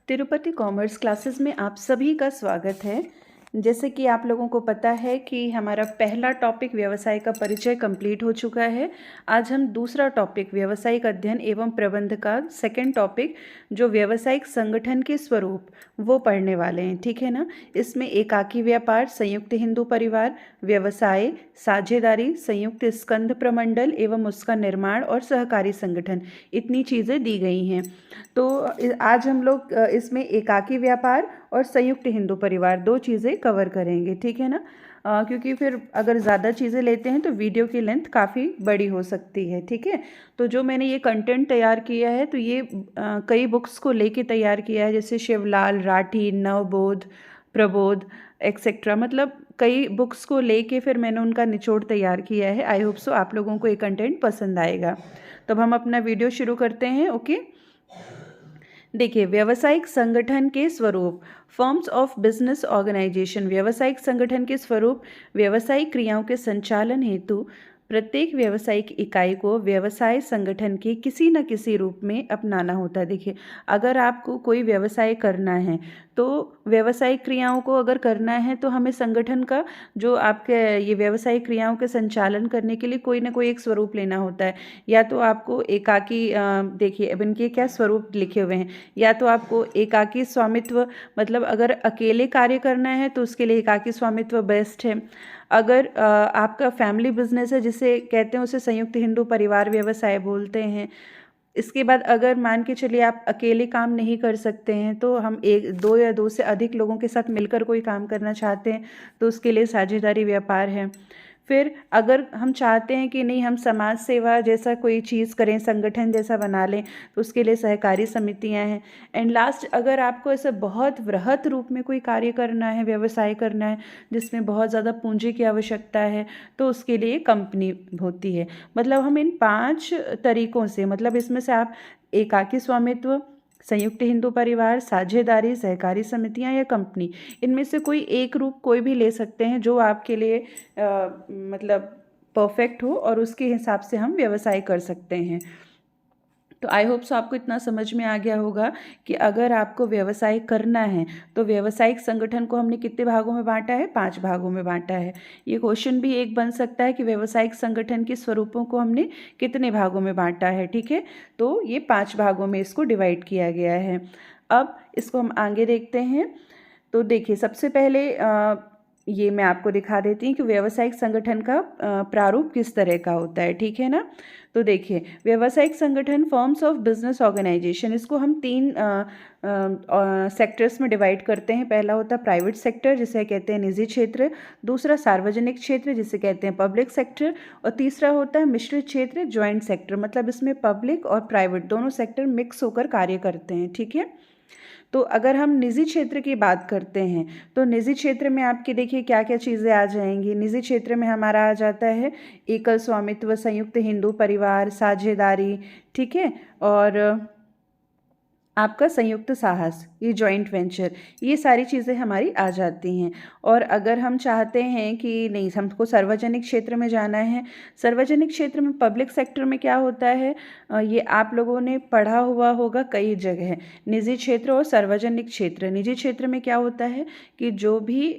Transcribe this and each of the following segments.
Tirupati commerce classes में आप सभी का स्वागत है। जैसे कि आप लोगों को पता है कि हमारा पहला टॉपिक व्यवसाय का परिचय कंप्लीट हो चुका है। आज हम दूसरा टॉपिक व्यावसायिक अध्ययन एवं प्रबंध का सेकंड टॉपिक जो व्यावसायिक संगठन के स्वरूप वो पढ़ने वाले हैं, ठीक है ना। इसमें एकाकी व्यापार, संयुक्त हिंदू परिवार, व्यवसाय, साझेदारी, संयुक्त स्कंध प्रमंडल एवं उसका निर्माण और सहकारी संगठन, इतनी चीज़ें दी गई हैं। तो आज हम लोग इसमें एकाकी व्यापार और संयुक्त हिंदू परिवार दो चीज़ें कवर करेंगे, ठीक है ना। क्योंकि फिर अगर ज़्यादा चीज़ें लेते हैं तो वीडियो की लेंथ काफ़ी बड़ी हो सकती है, ठीक है। तो जो मैंने ये कंटेंट तैयार किया है तो ये कई बुक्स को लेके तैयार किया है, जैसे शिवलाल, राठी, नवबोध, प्रबोध एक्सेट्रा, मतलब कई बुक्स को लेके फिर मैंने उनका निचोड़ तैयार किया है। आई होप सो आप लोगों को ये कंटेंट पसंद आएगा। तब हम अपना वीडियो शुरू करते हैं। ओके, देखिए, व्यावसायिक संगठन के स्वरूप, फॉर्म्स ऑफ बिजनेस ऑर्गेनाइजेशन। व्यावसायिक संगठन के स्वरूप व्यावसायिक क्रियाओं के संचालन हेतु प्रत्येक व्यावसायिक इकाई को व्यवसाय संगठन के किसी न किसी रूप में अपनाना होता है। देखिए, अगर आपको कोई व्यवसाय करना है तो व्यावसायिक क्रियाओं को अगर करना है तो हमें संगठन का, जो आपके ये व्यावसायिक क्रियाओं के संचालन करने के लिए कोई ना कोई एक स्वरूप लेना होता है। या तो आपको एकाकी, देखिए अब इनके क्या स्वरूप लिखे हुए हैं, या तो आपको एकाकी स्वामित्व, मतलब अगर अकेले कार्य करना है तो उसके लिए एकाकी स्वामित्व बेस्ट है। अगर आपका फैमिली बिजनेस है जिसे कहते हैं, उसे संयुक्त हिंदू परिवार व्यवसाय बोलते हैं। इसके बाद अगर मान के चलिए आप अकेले काम नहीं कर सकते हैं तो हम एक, दो या दो से अधिक लोगों के साथ मिलकर कोई काम करना चाहते हैं तो उसके लिए साझेदारी व्यापार है। फिर अगर हम चाहते हैं कि नहीं, हम समाज सेवा जैसा कोई चीज़ करें, संगठन जैसा बना लें, तो उसके लिए सहकारी समितियां हैं। एंड लास्ट, अगर आपको ऐसे बहुत वृहत रूप में कोई कार्य करना है, व्यवसाय करना है जिसमें बहुत ज़्यादा पूंजी की आवश्यकता है, तो उसके लिए कंपनी होती है। मतलब हम इन 5 तरीकों से, मतलब इसमें से आप एकाकी स्वामित्व, संयुक्त हिंदू परिवार, साझेदारी, सहकारी समितियां या कंपनी, इनमें से कोई एक रूप कोई भी ले सकते हैं जो आपके लिए मतलब परफेक्ट हो, और उसके हिसाब से हम व्यवसाय कर सकते हैं। तो आई होप सो आपको इतना समझ में आ गया होगा कि अगर आपको व्यवसाय करना है तो व्यावसायिक संगठन को हमने कितने भागों में बांटा है, 5 भागों में बांटा है। ये क्वेश्चन भी एक बन सकता है कि व्यावसायिक संगठन के स्वरूपों को हमने कितने भागों में बांटा है, ठीक है। तो ये 5 भागों में इसको डिवाइड किया गया है। अब इसको हम आगे देखते हैं। तो देखिए, सबसे पहले ये मैं आपको दिखा देती हूँ कि व्यावसायिक संगठन का प्रारूप किस तरह का होता है, ठीक है ना। तो देखिए, व्यावसायिक संगठन, फॉर्म्स ऑफ बिजनेस ऑर्गेनाइजेशन, इसको हम 3 सेक्टर्स में डिवाइड करते हैं। पहला होता है प्राइवेट सेक्टर, जिसे कहते हैं निजी क्षेत्र। दूसरा सार्वजनिक क्षेत्र, जिसे कहते हैं पब्लिक सेक्टर। और तीसरा होता है मिश्रित क्षेत्र, ज्वाइंट सेक्टर, मतलब इसमें पब्लिक और प्राइवेट दोनों सेक्टर मिक्स होकर कार्य करते हैं, ठीक है। तो अगर हम निजी क्षेत्र की बात करते हैं तो निजी क्षेत्र में आपके देखिए क्या क्या चीज़ें आ जाएंगी। निजी क्षेत्र में हमारा आ जाता है एकल स्वामित्व, संयुक्त हिंदू परिवार, साझेदारी, ठीक है, और आपका संयुक्त साहस, ये जॉइंट वेंचर, ये सारी चीज़ें हमारी आ जाती हैं। और अगर हम चाहते हैं कि नहीं, हमको सार्वजनिक क्षेत्र में जाना है, सार्वजनिक क्षेत्र में पब्लिक सेक्टर में क्या होता है, ये आप लोगों ने पढ़ा हुआ होगा कई जगह। निजी क्षेत्र और सार्वजनिक क्षेत्र, निजी क्षेत्र में क्या होता है कि जो भी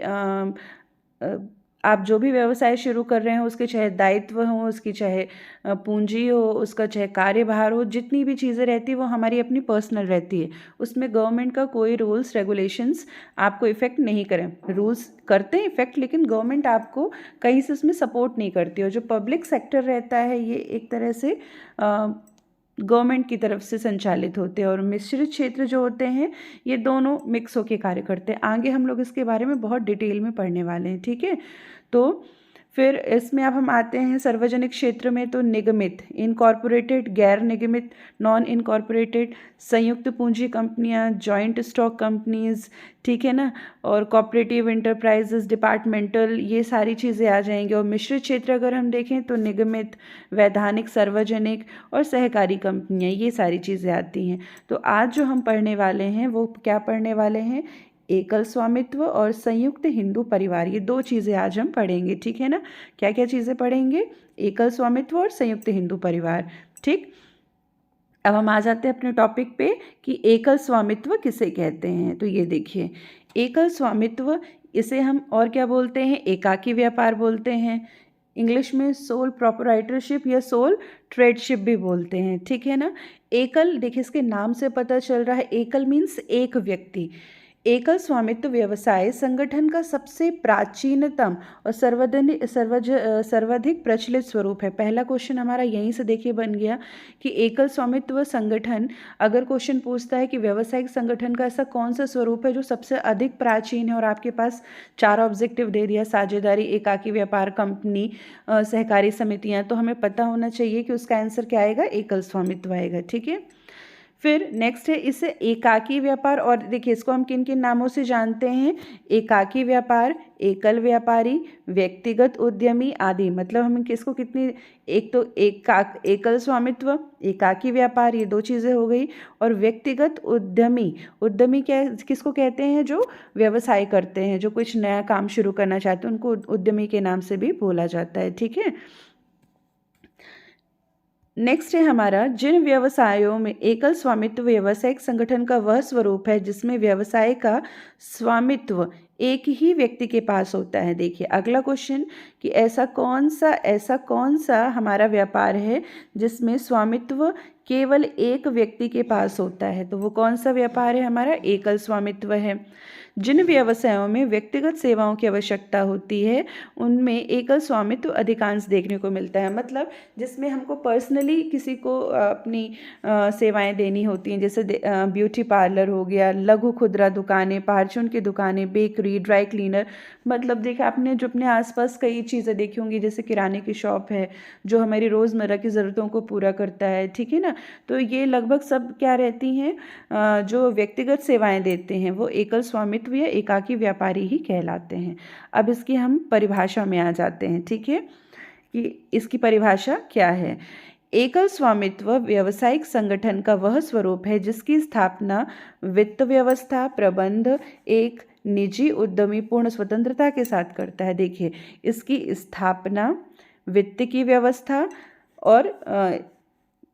आप जो भी व्यवसाय शुरू कर रहे हो, उसके चाहे दायित्व हो, उसकी चाहे पूंजी हो, उसका चाहे कार्यभार हो, जितनी भी चीज़ें रहती है वो हमारी अपनी पर्सनल रहती है। उसमें गवर्नमेंट का कोई रूल्स रेगुलेशंस आपको इफ़ेक्ट नहीं करें। रूल्स करते हैं इफ़ेक्ट, लेकिन गवर्नमेंट आपको कहीं से उसमें सपोर्ट नहीं करती। और जो पब्लिक सेक्टर रहता है ये एक तरह से गवर्नमेंट की तरफ से संचालित होते हैं। और मिश्रित क्षेत्र जो होते हैं ये दोनों मिक्स होकर कार्य करते हैं। आगे हम लोग इसके बारे में बहुत डिटेल में पढ़ने वाले हैं, ठीक है। तो फिर इसमें अब हम आते हैं सार्वजनिक क्षेत्र में। तो निगमित, इनकॉर्पोरेटेड, गैर निगमित, नॉन इनकॉर्पोरेटेड, संयुक्त पूंजी कंपनियां, जॉइंट स्टॉक कंपनीज, ठीक है ना, और कोऑपरेटिव इंटरप्राइजेस, डिपार्टमेंटल, ये सारी चीज़ें आ जाएंगी। और मिश्रित क्षेत्र अगर हम देखें तो निगमित, वैधानिक, सार्वजनिक और सहकारी कंपनियां, ये सारी चीज़ें आती हैं। तो आज जो हम पढ़ने वाले हैं वो क्या पढ़ने वाले हैं, एकल स्वामित्व और संयुक्त हिंदू परिवार, ये दो चीज़ें आज हम पढ़ेंगे, ठीक है ना। क्या क्या चीज़ें पढ़ेंगे, एकल स्वामित्व और संयुक्त हिंदू परिवार, ठीक। अब हम आ जाते हैं अपने टॉपिक पे कि एकल स्वामित्व किसे कहते हैं। तो ये देखिए, एकल स्वामित्व, इसे हम और क्या बोलते हैं, एकाकी व्यापार बोलते हैं। इंग्लिश में सोल प्रोप्राइटरशिप या सोल ट्रेडशिप भी बोलते हैं, ठीक है ना। एकल, देखिए इसके नाम से पता चल रहा है, एकल मीन्स एक व्यक्ति। एकल स्वामित्व व्यवसाय संगठन का सबसे प्राचीनतम और सर्वाधिक प्रचलित स्वरूप है। पहला क्वेश्चन हमारा यहीं से देखिए बन गया कि एकल स्वामित्व संगठन, अगर क्वेश्चन पूछता है कि व्यावसायिक संगठन का ऐसा कौन सा स्वरूप है जो सबसे अधिक प्राचीन है, और आपके पास 4 ऑब्जेक्टिव दे दिया, साझेदारी, एकाकी व्यापार, कंपनी, सहकारी समितियां, तो हमें पता होना चाहिए कि उसका आंसर क्या आएगा, एकल स्वामित्व आएगा, ठीक है। फिर नेक्स्ट है इसे एकाकी व्यापार, और देखिए इसको हम किन किन नामों से जानते हैं, एकाकी व्यापार, एकल व्यापारी, व्यक्तिगत उद्यमी आदि। मतलब हम किसको कितनी, एक तो एकल स्वामित्व, एकाकी व्यापार, ये 2 चीज़ें हो गई, और व्यक्तिगत उद्यमी। उद्यमी क्या, किसको कहते हैं, जो व्यवसाय करते हैं, जो कुछ नया काम शुरू करना चाहते हैं, उनको उद्यमी के नाम से भी बोला जाता है, ठीक है। नेक्स्ट है हमारा, जिन व्यवसायों में एकल स्वामित्व व्यावसायिक संगठन का वह स्वरूप है जिसमें व्यवसाय का स्वामित्व एक ही व्यक्ति के पास होता है। देखिए अगला क्वेश्चन कि ऐसा कौन सा हमारा व्यापार है जिसमें स्वामित्व केवल एक व्यक्ति के पास होता है। तो वो कौन सा व्यापार है, हमारा एकल स्वामित्व है। जिन व्यवसायों में व्यक्तिगत सेवाओं की आवश्यकता होती है उनमें एकल स्वामित्व अधिकांश देखने को मिलता है। मतलब जिसमें हमको पर्सनली किसी को अपनी सेवाएं देनी होती हैं, जैसे ब्यूटी पार्लर हो गया, लघु खुदरा दुकानें, परचून की दुकानें, बेकरी, ड्राई क्लीनर। मतलब देखिए आपने जो अपने आसपास कई चीज़ें देखी होंगी, जैसे किराने की शॉप है जो हमारी रोज़मर्रा की ज़रूरतों को पूरा करता है, ठीक है ना। तो ये लगभग सब क्या रहती हैं, जो व्यक्तिगत सेवाएं देते हैं वो एकल स्वामित्व या एकाकी व्यापारी ही कहलाते हैं। अब इसकी हम परिभाषा में आ जाते हैं, ठीक है, कि इसकी परिभाषा क्या है। एकल स्वामित्व व्यावसायिक संगठन का वह स्वरूप है जिसकी स्थापना वित्त व्यवस्था, प्रबंध एक निजी उद्यमी पूर्ण स्वतंत्रता के साथ करता है। देखिए इसकी स्थापना, वित्त की व्यवस्था और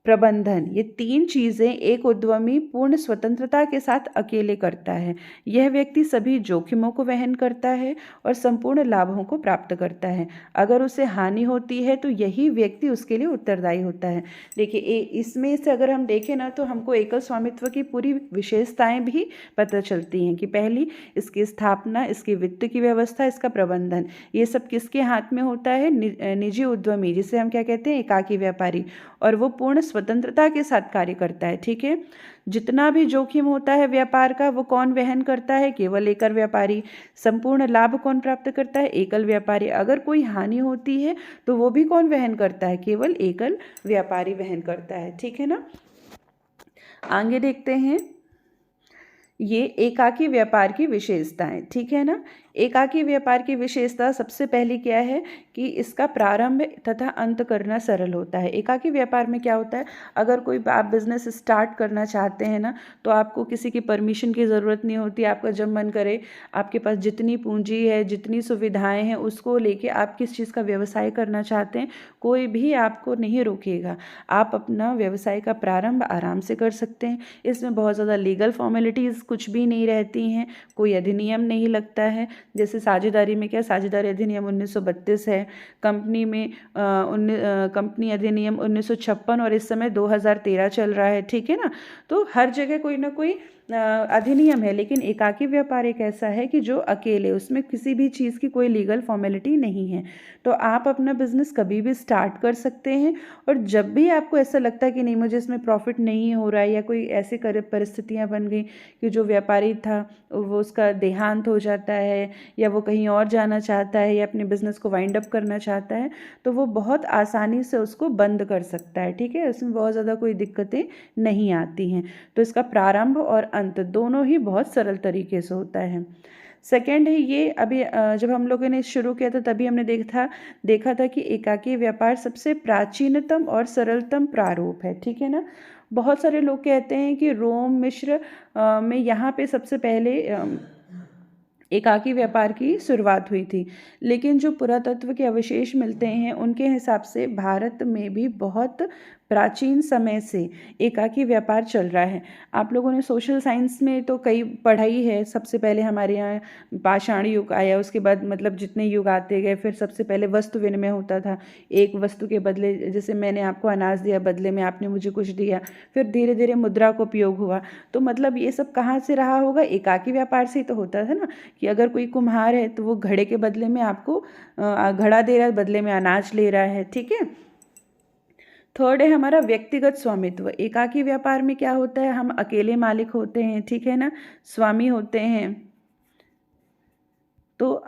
प्रबंधन, ये 3 चीज़ें एक उद्यमी पूर्ण स्वतंत्रता के साथ अकेले करता है। यह व्यक्ति सभी जोखिमों को वहन करता है और संपूर्ण लाभों को प्राप्त करता है। अगर उसे हानि होती है तो यही व्यक्ति उसके लिए उत्तरदायी होता है। देखिए इसमें से अगर हम देखें ना तो हमको एकल स्वामित्व की पूरी विशेषताएं भी पता चलती हैं कि पहली इसकी स्थापना, इसकी वित्त की व्यवस्था, इसका प्रबंधन, ये सब किसके हाथ में होता है, निजी उद्यमी, जिसे हम क्या कहते हैं, एकाकी व्यापारी, और वो पूर्ण स्वतंत्रता के साथ कार्य करता है, ठीक है। जितना भी जोखिम होता है व्यापार का वो कौन वहन करता है, केवल एकल व्यापारी। संपूर्ण लाभ कौन प्राप्त करता है, एकल व्यापारी। अगर कोई हानि होती है तो वो भी कौन वहन करता है, केवल एकल व्यापारी वहन करता है, ठीक है ना। आगे देखते हैं, ये एकाकी व्यापार की विशेषताएं, ठीक है ना। एकाकी व्यापार की विशेषता सबसे पहली क्या है कि इसका प्रारंभ तथा अंत करना सरल होता है। एकाकी व्यापार में क्या होता है, अगर कोई आप बिजनेस स्टार्ट करना चाहते हैं ना तो आपको किसी की परमिशन की ज़रूरत नहीं होती। आपका जब मन करे, आपके पास जितनी पूंजी है, जितनी सुविधाएं हैं, उसको लेके आप किस चीज़ का व्यवसाय करना चाहते हैं, कोई भी आपको नहीं रोकेगा। आप अपना व्यवसाय का प्रारंभ आराम से कर सकते हैं। इसमें बहुत ज़्यादा लीगल फॉर्मेलिटीज़ कुछ भी नहीं रहती हैं, कोई अधिनियम नहीं लगता है। जैसे साझेदारी में क्या, साझेदारी अधिनियम 1932 है, कंपनी में कंपनी अधिनियम 1956, और इस समय 2013 चल रहा है, ठीक है ना। तो हर जगह कोई ना कोई अधिनियम है। लेकिन एकाकी व्यापार एक ऐसा है कि जो अकेले, उसमें किसी भी चीज़ की कोई लीगल फॉर्मेलिटी नहीं है। तो आप अपना बिजनेस कभी भी स्टार्ट कर सकते हैं, और जब भी आपको ऐसा लगता है कि नहीं मुझे इसमें प्रॉफिट नहीं हो रहा है, या कोई ऐसी परिस्थितियां बन गई कि जो व्यापारी था वो उसका देहांत हो जाता है, या वो कहीं और जाना चाहता है, या अपने बिजनेस को वाइंड अप करना चाहता है, तो वो बहुत आसानी से उसको बंद कर सकता है, ठीक है। इसमें बहुत ज़्यादा कोई दिक्कतें नहीं आती हैं। तो इसका प्रारंभ और अंत दोनों ही बहुत सरल तरीके से होता है। सेकेंड है ये, अभी जब हम लोगों ने शुरू किया था तभी हमने देखा था कि एकाकी व्यापार सबसे प्राचीनतम और सरलतम प्रारूप है, ठीक है ना। बहुत सारे लोग कहते हैं कि रोम, मिस्र में यहाँ पे सबसे पहले एकाकी व्यापार की शुरुआत हुई थी। लेकिन जो पुरातत्व के अवशेष मिलते हैं उनके हिसाब से भारत में भी बहुत प्राचीन समय से एकाकी व्यापार चल रहा है। आप लोगों ने सोशल साइंस में तो कई पढ़ाई है। सबसे पहले हमारे यहाँ पाषाण युग आया, उसके बाद मतलब जितने युग आते गए, फिर सबसे पहले वस्तु विनिमय होता था। एक वस्तु के बदले, जैसे मैंने आपको अनाज दिया, बदले में आपने मुझे कुछ दिया। फिर धीरे धीरे मुद्रा का उपयोग हुआ। तो मतलब ये सब कहाँ से रहा होगा? एकाकी व्यापार से ही तो होता था ना, कि अगर कोई कुम्हार है तो वो घड़े के बदले में आपको घड़ा दे रहा है, बदले में अनाज ले रहा है। ठीक है। थर्ड है हमारा व्यक्तिगत स्वामित्व। एकाकी व्यापार में क्या होता है? हम अकेले मालिक होते हैं, ठीक है ना, स्वामी होते हैं। तो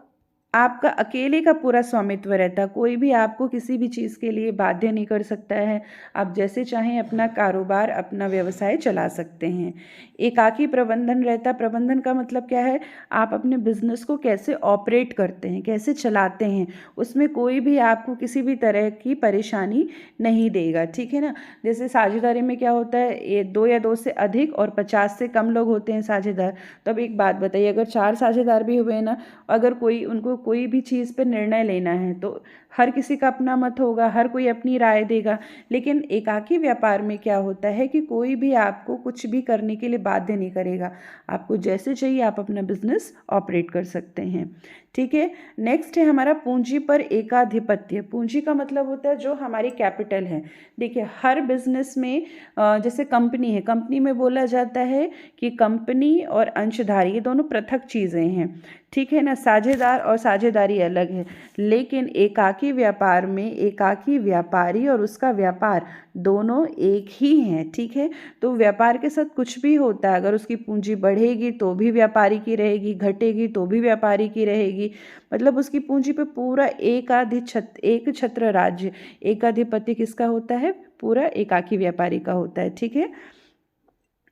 आपका अकेले का पूरा स्वामित्व रहता है। कोई भी आपको किसी भी चीज़ के लिए बाध्य नहीं कर सकता है। आप जैसे चाहें अपना कारोबार, अपना व्यवसाय चला सकते हैं। एकाकी प्रबंधन रहता। प्रबंधन का मतलब क्या है? आप अपने बिजनेस को कैसे ऑपरेट करते हैं, कैसे चलाते हैं, उसमें कोई भी आपको किसी भी तरह की परेशानी नहीं देगा। ठीक है ना। जैसे साझेदारी में क्या होता है? ये 2 या 2 से अधिक और 50 से कम लोग होते हैं साझेदार। तो अब एक बात बताइए, अगर 4 साझेदार भी हुए ना, अगर कोई उनको कोई भी चीज़ पर निर्णय लेना है तो हर किसी का अपना मत होगा, हर कोई अपनी राय देगा। लेकिन एकाकी व्यापार में क्या होता है कि कोई भी आपको कुछ भी करने के लिए बाध्य नहीं करेगा। आपको जैसे चाहिए आप अपना बिजनेस ऑपरेट कर सकते हैं। ठीक है। नेक्स्ट है हमारा पूंजी पर एकाधिपत्य। पूंजी का मतलब होता है जो हमारी कैपिटल है। देखिए हर बिजनेस में जैसे कंपनी है, कंपनी में बोला जाता है कि कंपनी और अंशधारी ये दोनों पृथक चीज़ें हैं। ठीक है ना। साझेदार और साझेदारी अलग है। लेकिन एकाकी व्यापार में एकाकी व्यापारी और उसका व्यापार दोनों एक ही हैं। ठीक है। तो व्यापार के साथ कुछ भी होता है, अगर उसकी पूंजी बढ़ेगी तो भी व्यापारी की रहेगी, घटेगी तो भी व्यापारी की रहेगी। मतलब उसकी पूंजी पे पूरा एक छत्र राज्य, एकाधिपत्य किसका होता है? पूरा एकाकी व्यापारी का होता है। ठीक है।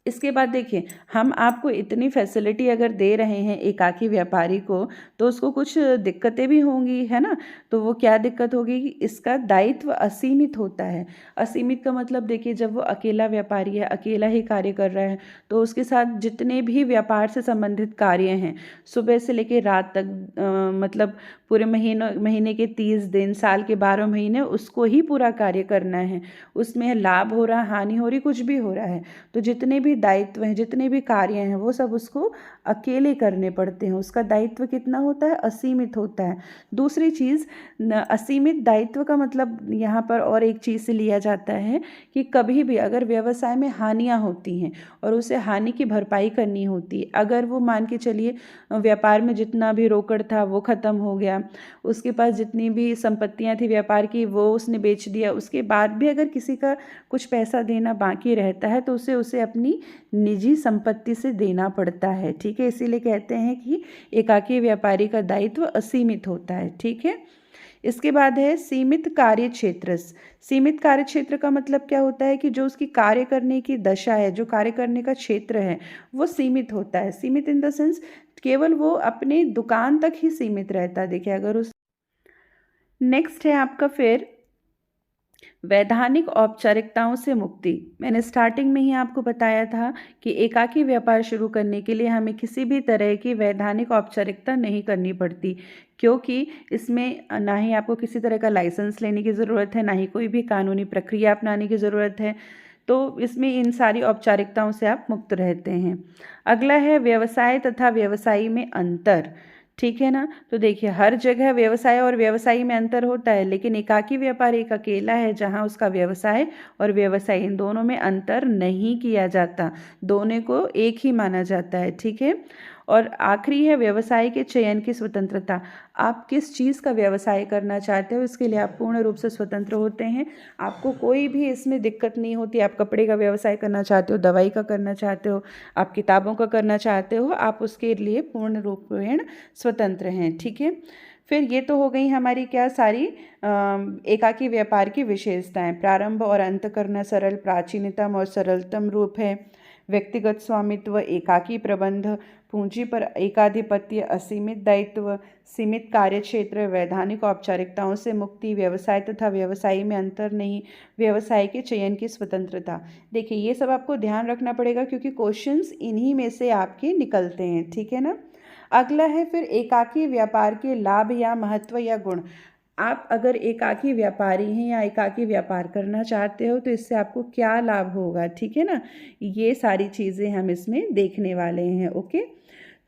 इसके बाद देखिए, हम आपको इतनी फैसिलिटी अगर दे रहे हैं एकाकी व्यापारी को, तो उसको कुछ दिक्कतें भी होंगी, है ना। तो वो क्या दिक्कत होगी कि इसका दायित्व असीमित होता है। असीमित का मतलब देखिए, जब वो अकेला व्यापारी है, अकेला ही कार्य कर रहा है, तो उसके साथ जितने भी व्यापार से संबंधित कार्य हैं, सुबह से लेकर रात तक, मतलब पूरे महीने के 30 दिन, साल के 12 महीने उसको ही पूरा कार्य करना है। उसमें लाभ हो रहा, हानि हो रही, कुछ भी हो रहा है, तो जितने भी दायित्व हैं, जितने भी कार्य हैं, वो सब उसको अकेले करने पड़ते हैं। उसका दायित्व कितना होता है? असीमित होता है। दूसरी चीज़, असीमित दायित्व का मतलब यहाँ पर और एक चीज़ से लिया जाता है कि कभी भी अगर व्यवसाय में हानियाँ होती हैं और उसे हानि की भरपाई करनी होती है, अगर वो मान के चलिए व्यापार में जितना भी रोकड़ था वो ख़त्म हो गया, उसके पास जितनी भी संपत्तियाँ थी व्यापार की वो उसने बेच दिया, उसके बाद भी अगर किसी का कुछ पैसा देना बाकी रहता है तो उसे अपनी निजी संपत्ति से देना पड़ता है। ठीक है। इसीलिए कहते हैं कि एकाकी व्यापारी का दायित्व असीमित होता है। ठीक है। इसके बाद है सीमित कार्य क्षेत्र। सीमित कार्य क्षेत्र का मतलब क्या होता है कि जो उसकी कार्य करने की दशा है, जो कार्य करने का क्षेत्र है, वो सीमित होता है। सीमित इन द सेंस केवल वो अपने दुकान तक ही सीमित रहता है। देखिए अगर उस नेक्स्ट है आपका फिर वैधानिक औपचारिकताओं से मुक्ति। मैंने स्टार्टिंग में ही आपको बताया था कि एकाकी व्यापार शुरू करने के लिए हमें किसी भी तरह की वैधानिक औपचारिकता नहीं करनी पड़ती, क्योंकि इसमें ना ही आपको किसी तरह का लाइसेंस लेने की ज़रूरत है, ना ही कोई भी कानूनी प्रक्रिया अपनाने की ज़रूरत है। तो इसमें इन सारी औपचारिकताओं से आप मुक्त रहते हैं। अगला है व्यवसाय तथा व्यवसायी में अंतर। ठीक है ना। तो देखिए हर जगह व्यवसाय और व्यवसायी में अंतर होता है, लेकिन एकाकी व्यापार एक अकेला है जहां उसका व्यवसाय और व्यवसाय इन दोनों में अंतर नहीं किया जाता, दोनों को एक ही माना जाता है। ठीक है। और आखिरी है व्यवसाय के चयन की स्वतंत्रता। आप किस चीज़ का व्यवसाय करना चाहते हो इसके लिए आप पूर्ण रूप से स्वतंत्र होते हैं। आपको कोई भी इसमें दिक्कत नहीं होती। आप कपड़े का व्यवसाय करना चाहते हो, दवाई का करना चाहते हो, आप किताबों का करना चाहते हो, आप उसके लिए पूर्ण रूपेण स्वतंत्र हैं। ठीक है। फिर ये तो हो गई हमारी क्या सारी एकाकी व्यापार की विशेषताएं। प्रारंभ और अंत करना सरल, प्राचीनतम और सरलतम रूप है, व्यक्तिगत स्वामित्व, एकाकी प्रबंध, पूंजी पर एकाधिपत्य, असीमित दायित्व, सीमित कार्यक्षेत्र, वैधानिक औपचारिकताओं से मुक्ति, व्यवसाय तथा व्यवसायी में अंतर नहीं, व्यवसाय के चयन की स्वतंत्रता। देखिए ये सब आपको ध्यान रखना पड़ेगा क्योंकि क्वेश्चंस इन्हीं में से आपके निकलते हैं। ठीक है ना। अगला है फिर एकाकी व्यापार के लाभ या महत्व या गुण। आप अगर एकाकी व्यापारी हैं या एकाकी व्यापार करना चाहते हो तो इससे आपको क्या लाभ होगा, ठीक है ना। ये सारी चीज़ें हम इसमें देखने वाले हैं। ओके,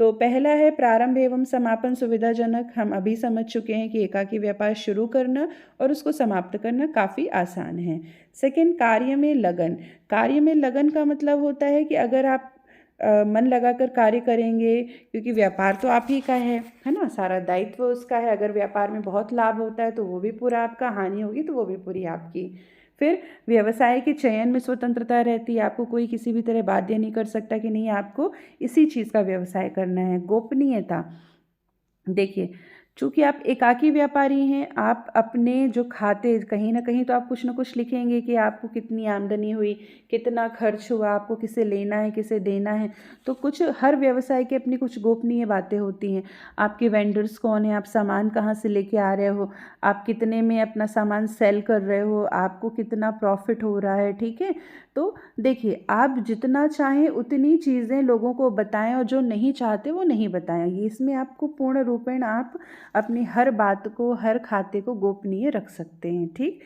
तो पहला है प्रारंभ एवं समापन सुविधाजनक। हम अभी समझ चुके हैं कि एकाकी व्यापार शुरू करना और उसको समाप्त करना काफ़ी आसान है। सेकंड, कार्य में लगन। कार्य में लगन का मतलब होता है कि अगर आप मन लगाकर कार्य करेंगे, क्योंकि व्यापार तो आप ही का है ना, सारा दायित्व उसका है। अगर व्यापार में बहुत लाभ होता है तो वो भी पूरा आपका, हानि होगी तो वो भी पूरी आपकी। फिर व्यवसाय के चयन में स्वतंत्रता रहती है, आपको कोई किसी भी तरह बाध्य नहीं कर सकता कि नहीं आपको इसी चीज़ का व्यवसाय करना है। गोपनीयता, देखिए चूंकि आप एकाकी व्यापारी हैं, आप अपने जो खाते कहीं ना कहीं तो आप कुछ ना कुछ लिखेंगे कि आपको कितनी आमदनी हुई, कितना खर्च हुआ, आपको किसे लेना है किसे देना है। तो कुछ हर व्यवसाय की अपनी कुछ गोपनीय बातें होती हैं। आपके वेंडर्स कौन है, आप सामान कहाँ से लेके आ रहे हो, आप कितने में अपना सामान सेल कर रहे हो, आपको कितना प्रॉफिट हो रहा है, ठीक है। तो देखिए आप जितना चाहें उतनी चीज़ें लोगों को बताएं और जो नहीं चाहते वो नहीं बताएं। ये इसमें आपको पूर्ण रूपेण आप अपनी हर बात को, हर खाते को गोपनीय रख सकते हैं, ठीक।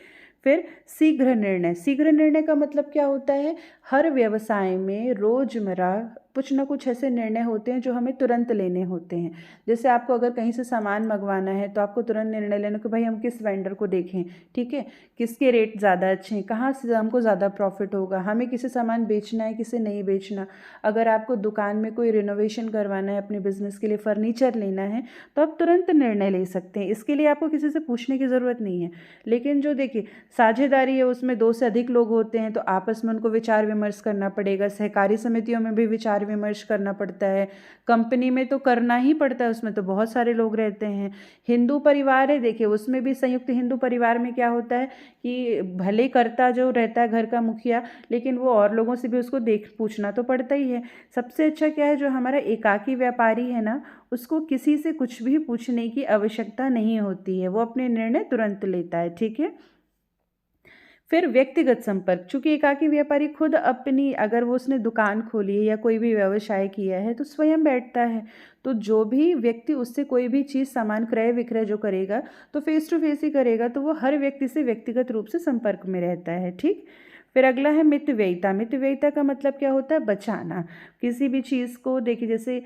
फिर शीघ्र निर्णय। शीघ्र निर्णय का मतलब क्या होता है, हर व्यवसाय में रोजमर्रा कुछ ना कुछ ऐसे निर्णय होते हैं जो हमें तुरंत लेने होते हैं। जैसे आपको अगर कहीं से सामान मंगवाना है तो आपको तुरंत निर्णय लेना कि भाई हम किस वेंडर को देखें, ठीक है, किसके रेट ज़्यादा अच्छे हैं, कहाँ से हमको ज़्यादा प्रॉफिट होगा, हमें किसे सामान बेचना है किसे नहीं बेचना। अगर आपको दुकान में कोई रिनोवेशन करवाना है, अपने बिजनेस के लिए फर्नीचर लेना है, तो आप तुरंत निर्णय ले सकते हैं। इसके लिए आपको किसी से पूछने की ज़रूरत नहीं है। लेकिन जो देखिए साझेदारी है उसमें 2 से अधिक लोग होते हैं तो आपस में उनको विचार विमर्श करना पड़ेगा। सहकारी समितियों में भी विचार विमर्श करना पड़ता है, कंपनी में तो करना ही पड़ता है, उसमें तो बहुत सारे लोग रहते हैं। हिंदू परिवार है, देखिए उसमें भी संयुक्त हिंदू परिवार में क्या होता है कि भले करता जो रहता है घर का मुखिया, लेकिन वो और लोगों से भी उसको देख पूछना तो पड़ता ही है। सबसे अच्छा क्या है, जो हमारा एकाकी व्यापारी है ना, उसको किसी से कुछ भी पूछने की आवश्यकता नहीं होती है, वो अपने निर्णय तुरंत लेता है, ठीक है। फिर व्यक्तिगत संपर्क, चूंकि एकाकी व्यापारी खुद अपनी, अगर वो उसने दुकान खोली है या कोई भी व्यवसाय किया है तो स्वयं बैठता है। तो जो भी व्यक्ति उससे कोई भी चीज़ सामान क्रय विक्रय जो करेगा तो फेस टू फेस ही करेगा, तो वो हर व्यक्ति से व्यक्तिगत रूप से संपर्क में रहता है, ठीक। फिर अगला है मितव्ययिता। मितव्ययिता का मतलब क्या होता है, बचाना। किसी भी चीज़ को देखिए, जैसे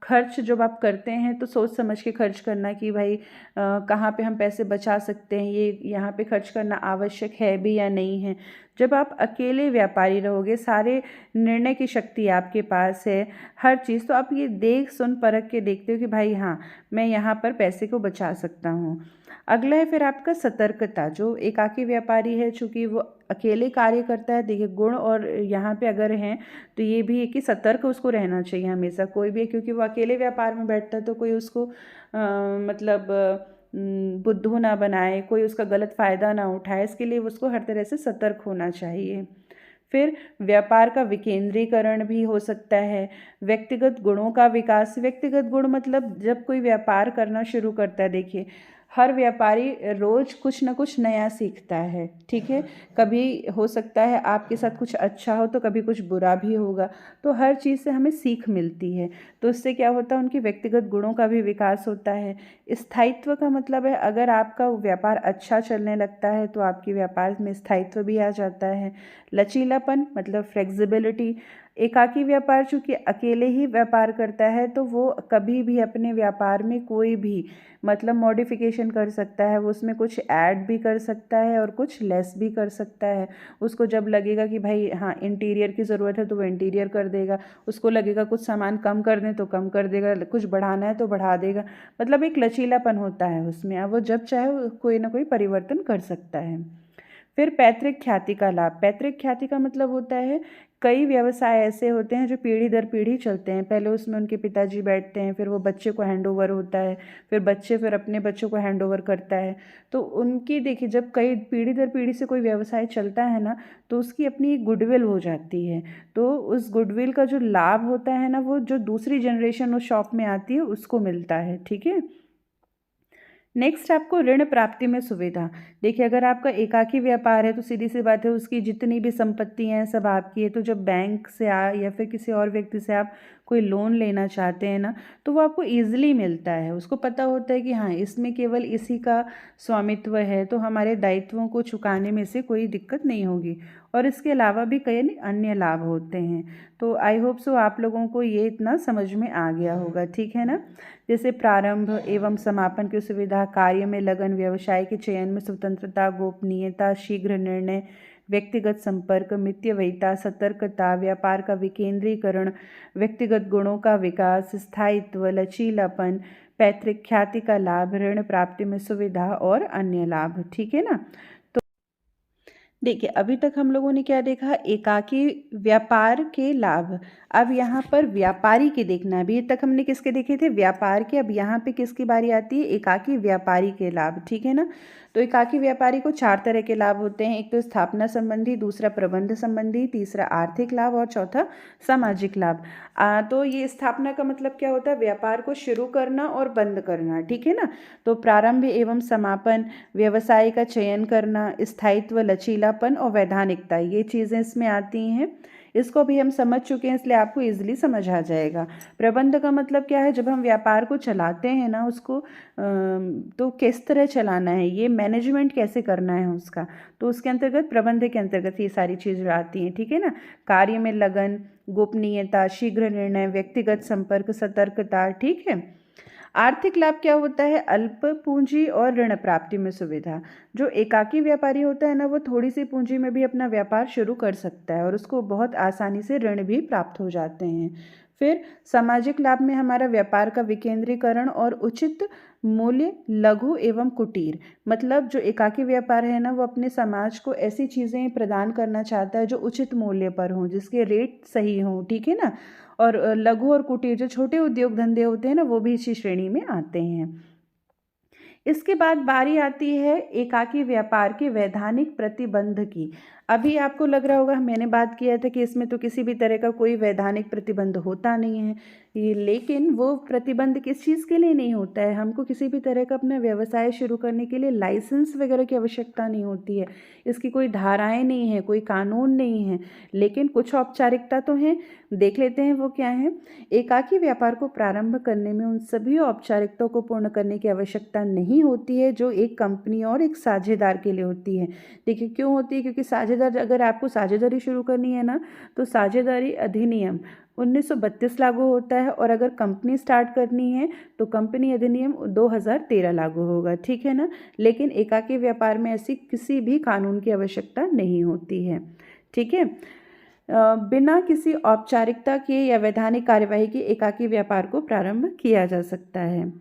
खर्च जब आप करते हैं तो सोच समझ के खर्च करना कि भाई कहाँ पे हम पैसे बचा सकते हैं, ये यहाँ पे खर्च करना आवश्यक है भी या नहीं है। जब आप अकेले व्यापारी रहोगे, सारे निर्णय की शक्ति आपके पास है, हर चीज़, तो आप ये देख सुन परख के देखते हो कि भाई हाँ मैं यहाँ पर पैसे को बचा सकता हूँ। अगला है फिर आपका सतर्कता। जो एकाकी व्यापारी है, चूँकि वो अकेले कार्य करता है, देखिए गुण और यहाँ पे अगर हैं तो ये भी है कि सतर्क उसको रहना चाहिए हमेशा, कोई भी, क्योंकि वो अकेले व्यापार में बैठता है तो कोई उसको मतलब बुद्धू ना बनाए, कोई उसका गलत फ़ायदा ना उठाए, इसके लिए उसको हर तरह से सतर्क होना चाहिए। फिर व्यापार का विकेंद्रीकरण भी हो सकता है। व्यक्तिगत गुणों का विकास। व्यक्तिगत गुण मतलब जब कोई व्यापार करना शुरू करता है, देखिए हर व्यापारी रोज कुछ ना कुछ नया सीखता है, ठीक है। कभी हो सकता है आपके साथ कुछ अच्छा हो तो कभी कुछ बुरा भी होगा, तो हर चीज़ से हमें सीख मिलती है। तो इससे क्या होता है, उनके व्यक्तिगत गुणों का भी विकास होता है। स्थायित्व का मतलब है, अगर आपका व्यापार अच्छा चलने लगता है तो आपके व्यापार में स्थायित्व भी आ जाता है। लचीलापन मतलब फ्लेक्सिबिलिटी। एकाकी व्यापार चूंकि अकेले ही व्यापार करता है तो वो कभी भी अपने व्यापार में कोई भी मतलब मॉडिफिकेशन कर सकता है, वो उसमें कुछ ऐड भी कर सकता है और कुछ लेस भी कर सकता है। उसको जब लगेगा कि भाई हाँ इंटीरियर की ज़रूरत है तो वो इंटीरियर कर देगा, उसको लगेगा कुछ सामान कम कर दें तो कम कर देगा, कुछ बढ़ाना है तो बढ़ा देगा। मतलब एक लचीलापन होता है उसमें, अब वो जब चाहे वो कोई ना कोई परिवर्तन कर सकता है। फिर पैतृक ख्याति का लाभ। पैतृक ख्याति का मतलब होता है, कई व्यवसाय ऐसे होते हैं जो पीढ़ी दर पीढ़ी चलते हैं। पहले उसमें उनके पिताजी बैठते हैं, फिर वो बच्चे को हैंड ओवर होता है, फिर बच्चे फिर अपने बच्चों को हैंड ओवर करता है। तो उनकी देखिए, जब कई पीढ़ी दर पीढ़ी से कोई व्यवसाय चलता है ना, तो उसकी अपनी एक गुडविल हो जाती है। तो उस गुडविल का जो लाभ होता है ना, वो जो दूसरी जनरेशन उस शॉप में आती है उसको मिलता है, ठीक है। नेक्स्ट आपको ऋण प्राप्ति में सुविधा। देखिए अगर आपका एकाकी व्यापार है तो सीधी सी बात है, उसकी जितनी भी संपत्तियां हैं सब आपकी है। तो जब बैंक से या फिर किसी और व्यक्ति से आप कोई लोन लेना चाहते हैं ना, तो वो आपको ईजिली मिलता है। उसको पता होता है कि हाँ, इसमें केवल इसी का स्वामित्व है, तो हमारे दायित्वों को चुकाने में से कोई दिक्कत नहीं होगी। और इसके अलावा भी कई अन्य लाभ होते हैं। तो आई होप सो आप लोगों को ये इतना समझ में आ गया होगा, ठीक है ना। जैसे प्रारंभ एवं समापन की सुविधा, कार्य में लगन, व्यवसाय के चयन में स्वतंत्रता, गोपनीयता, शीघ्र निर्णय, व्यक्तिगत संपर्क, मितव्ययिता, सतर्कता, व्यापार का विकेंद्रीकरण, व्यक्तिगत गुणों का विकास, स्थायित्व, लचीलापन, पैतृक ख्याति का लाभ, ऋण प्राप्ति में सुविधा और अन्य लाभ, ठीक है ना। देखिए, अभी तक हम लोगों ने क्या देखा, एकाकी व्यापार के लाभ। अब यहाँ पर व्यापारी के देखना है। अभी तक हमने किसके देखे थे, व्यापार के। अब यहाँ पे किसकी बारी आती है, एकाकी व्यापारी के लाभ, ठीक है ना। तो एकाकी व्यापारी को 4 तरह के लाभ होते हैं। एक तो स्थापना संबंधी, दूसरा प्रबंध संबंधी, तीसरा आर्थिक लाभ और चौथा सामाजिक लाभ। तो ये स्थापना का मतलब क्या होता है, व्यापार को शुरू करना और बंद करना, ठीक है ना। तो प्रारंभ एवं समापन, व्यवसाय का चयन करना, स्थायित्व, लचीलापन और वैधानिकता, ये चीज़ें इसमें आती हैं। इसको भी हम समझ चुके हैं, इसलिए आपको इजीली समझ आ जाएगा। प्रबंध का मतलब क्या है, जब हम व्यापार को चलाते हैं ना, उसको तो किस तरह चलाना है, ये मैनेजमेंट कैसे करना है उसका, तो उसके अंतर्गत, प्रबंध के अंतर्गत ये सारी चीज़ें आती हैं, ठीक है ना। कार्य में लगन, गोपनीयता, शीघ्र निर्णय, व्यक्तिगत संपर्क, सतर्कता, ठीक है। आर्थिक लाभ क्या होता है, अल्प पूंजी और ऋण प्राप्ति में सुविधा। जो एकाकी व्यापारी होता है ना, वो थोड़ी सी पूंजी में भी अपना व्यापार शुरू कर सकता है और उसको बहुत आसानी से ऋण भी प्राप्त हो जाते हैं। फिर सामाजिक लाभ में हमारा व्यापार का विकेंद्रीकरण और उचित मूल्य, लघु एवं कुटीर। मतलब जो एकाकी व्यापार है ना, वो अपने समाज को ऐसी चीज़ें प्रदान करना चाहता है जो उचित मूल्य पर हों, जिसके रेट सही हों, ठीक है ना। और लघु और कुटीर, जो छोटे उद्योग धंधे होते हैं ना, वो भी इसी श्रेणी में आते हैं। इसके बाद बारी आती है एकाकी व्यापार के वैधानिक प्रतिबंध की। अभी आपको लग रहा होगा, मैंने बात किया था कि इसमें तो किसी भी तरह का कोई वैधानिक प्रतिबंध होता नहीं है, ये लेकिन वो प्रतिबंध किस चीज़ के लिए नहीं होता है, हमको किसी भी तरह का अपना व्यवसाय शुरू करने के लिए लाइसेंस वगैरह की आवश्यकता नहीं होती है। इसकी कोई धाराएं नहीं है, कोई कानून नहीं है, लेकिन कुछ औपचारिकता तो हैं। देख लेते हैं वो क्या है। एकाकी व्यापार को प्रारंभ करने में उन सभी औपचारिकताओं को पूर्ण करने की आवश्यकता नहीं होती है जो एक कंपनी और एक साझेदार के लिए होती है। देखिए क्यों होती है, क्योंकि साझेदार, अगर आपको साझेदारी शुरू करनी है ना, तो साझेदारी अधिनियम 1932 लागू होता है, और अगर कंपनी स्टार्ट करनी है तो कंपनी अधिनियम 2013 लागू होगा, ठीक है ना। लेकिन एकाकी व्यापार में ऐसी किसी भी कानून की आवश्यकता नहीं होती है, ठीक है। बिना किसी औपचारिकता के या वैधानिक कार्यवाही के एकाकी व्यापार को प्रारंभ किया जा सकता है।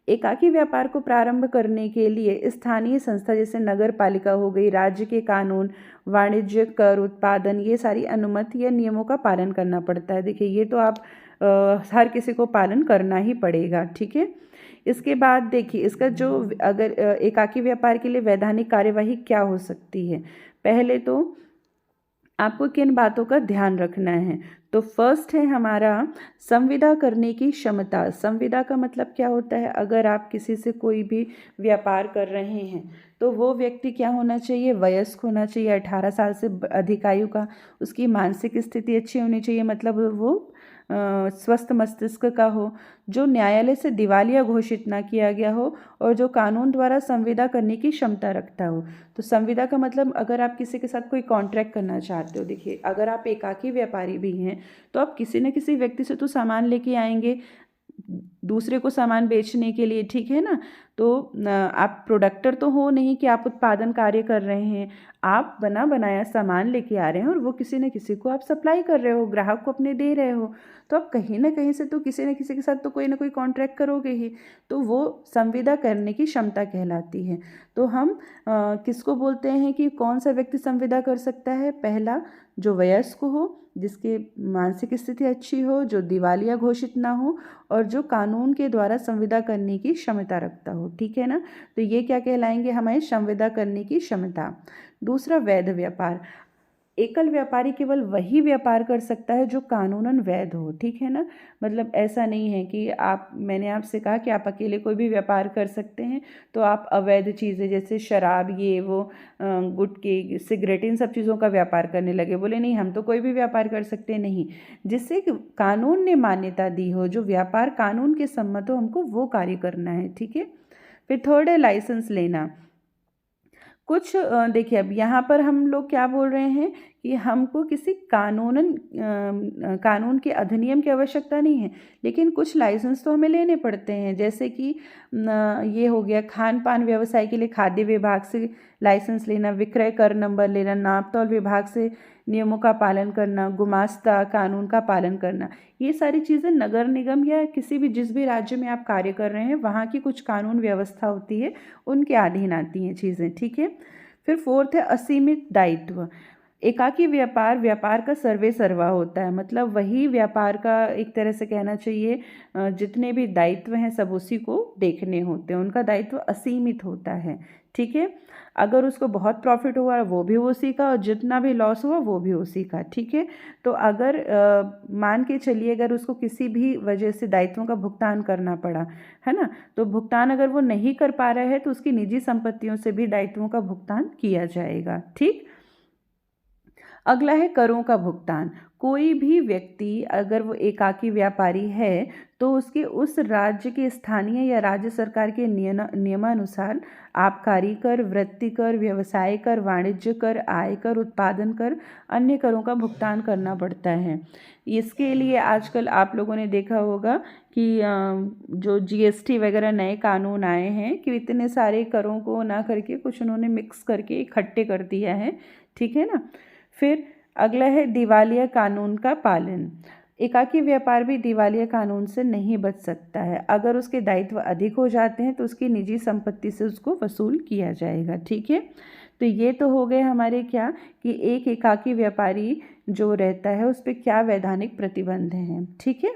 एकाकी व्यापार को प्रारंभ करने के लिए स्थानीय संस्था, जैसे नगर पालिका हो गई, राज्य के कानून, वाणिज्य, कर, उत्पादन, ये सारी अनुमति या नियमों का पालन करना पड़ता है। देखिए ये तो आप हर किसी को पालन करना ही पड़ेगा, ठीक है। इसके बाद देखिए, इसका जो अगर एकाकी व्यापार के लिए वैधानिक कार्यवाही क्या हो सकती है, पहले तो आपको किन बातों का ध्यान रखना है। तो फर्स्ट है हमारा संविदा करने की क्षमता। संविदा का मतलब क्या होता है, अगर आप किसी से कोई भी व्यापार कर रहे हैं तो वो व्यक्ति क्या होना चाहिए, वयस्क होना चाहिए, 18 साल से अधिक आयु का, उसकी मानसिक स्थिति अच्छी होनी चाहिए, मतलब वो स्वस्थ मस्तिष्क का हो, जो न्यायालय से दिवालिया घोषित ना किया गया हो, और जो कानून द्वारा संविदा करने की क्षमता रखता हो। तो संविदा का मतलब, अगर आप किसी के साथ कोई कॉन्ट्रैक्ट करना चाहते हो, देखिए अगर आप एकाकी व्यापारी भी हैं तो आप किसी न किसी व्यक्ति से तो सामान लेके आएंगे दूसरे को सामान बेचने के लिए, ठीक है ना। तो आप प्रोडक्टर तो हो नहीं कि आप उत्पादन कार्य कर रहे हैं, आप बना बनाया सामान लेके आ रहे हैं और वो किसी न किसी को आप सप्लाई कर रहे हो, ग्राहक को अपने दे रहे हो, तो आप कहीं ना कहीं से तो किसी न किसी के साथ तो कोई ना कोई कॉन्ट्रैक्ट करोगे ही, तो वो संविदा करने की क्षमता कहलाती है। तो हम किसको बोलते हैं कि कौन सा व्यक्ति संविदा कर सकता है, पहला जो वयस्क हो, जिसकी मानसिक स्थिति अच्छी हो, जो दिवालिया घोषित ना हो, और जो कानून के द्वारा संविदा करने की क्षमता रखता हो, ठीक है ना। तो ये क्या कहलाएंगे, हमें संविदा करने की क्षमता। दूसरा वैध व्यापार। एकल व्यापारी केवल वही व्यापार कर सकता है जो कानूनन वैध हो, ठीक है ना। मतलब ऐसा नहीं है कि मैंने आपसे कहा कि आप अकेले कोई भी व्यापार कर सकते हैं तो आप अवैध चीज़ें जैसे शराब, ये वो, गुटखे, सिगरेट, इन सब चीज़ों का व्यापार करने लगे, बोले नहीं हम तो कोई भी व्यापार कर सकते हैं। नहीं, जिससे कि कानून ने मान्यता दी हो, जो व्यापार कानून के सम्मत हो, हमको वो कार्य करना है, ठीक है। फिर थर्ड है लाइसेंस लेना। कुछ देखिए, अब यहाँ पर हम लोग क्या बोल रहे हैं कि हमको किसी कानून के अधिनियम की आवश्यकता नहीं है, लेकिन कुछ लाइसेंस तो हमें लेने पड़ते हैं। जैसे कि ये हो गया खान पान व्यवसाय के लिए खाद्य विभाग से लाइसेंस लेना, विक्रय कर नंबर लेना, नाप तौल विभाग से नियमों का पालन करना, गुमास्ता कानून का पालन करना। ये सारी चीज़ें नगर निगम या किसी भी जिस भी राज्य में आप कार्य कर रहे हैं वहाँ की कुछ कानून व्यवस्था होती है, उनके अधीन आती हैं चीज़ें, ठीक है। फिर फोर्थ है असीमित दायित्व। एकाकी व्यापार व्यापार का सर्वे सर्वा होता है, मतलब वही व्यापार का एक तरह से कहना चाहिए, जितने भी दायित्व हैं सब उसी को देखने होते हैं, उनका दायित्व असीमित होता है, ठीक है। अगर उसको बहुत प्रॉफिट हुआ वो भी उसी का, और जितना भी लॉस हुआ वो भी उसी का, ठीक है। तो अगर मान के चलिए अगर उसको किसी भी वजह से दायित्वों का भुगतान करना पड़ा, है ना, तो भुगतान अगर वो नहीं कर पा रहा है तो उसकी निजी संपत्तियों से भी दायित्वों का भुगतान किया जाएगा, ठीक। अगला है करों का भुगतान। कोई भी व्यक्ति अगर वो एकाकी व्यापारी है तो उसके उस राज्य के स्थानीय या राज्य सरकार के नियमानुसार आबकारी कर, वृत्ति कर, व्यवसाय कर, वाणिज्य कर, आय कर, उत्पादन कर, अन्य करों का भुगतान करना पड़ता है। इसके लिए आजकल आप लोगों ने देखा होगा कि जो जीएसटी वगैरह नए कानून आए हैं कि इतने सारे करों को ना करके कुछ उन्होंने मिक्स करके इकट्ठे कर दिया है, ठीक है ना। फिर अगला है दिवालिया कानून का पालन। एकाकी व्यापार भी दिवालिया कानून से नहीं बच सकता है। अगर उसके दायित्व अधिक हो जाते हैं तो उसकी निजी संपत्ति से उसको वसूल किया जाएगा, ठीक है। तो ये तो हो गए हमारे क्या कि एक एकाकी व्यापारी जो रहता है उस पर क्या वैधानिक प्रतिबंध हैं, ठीक है।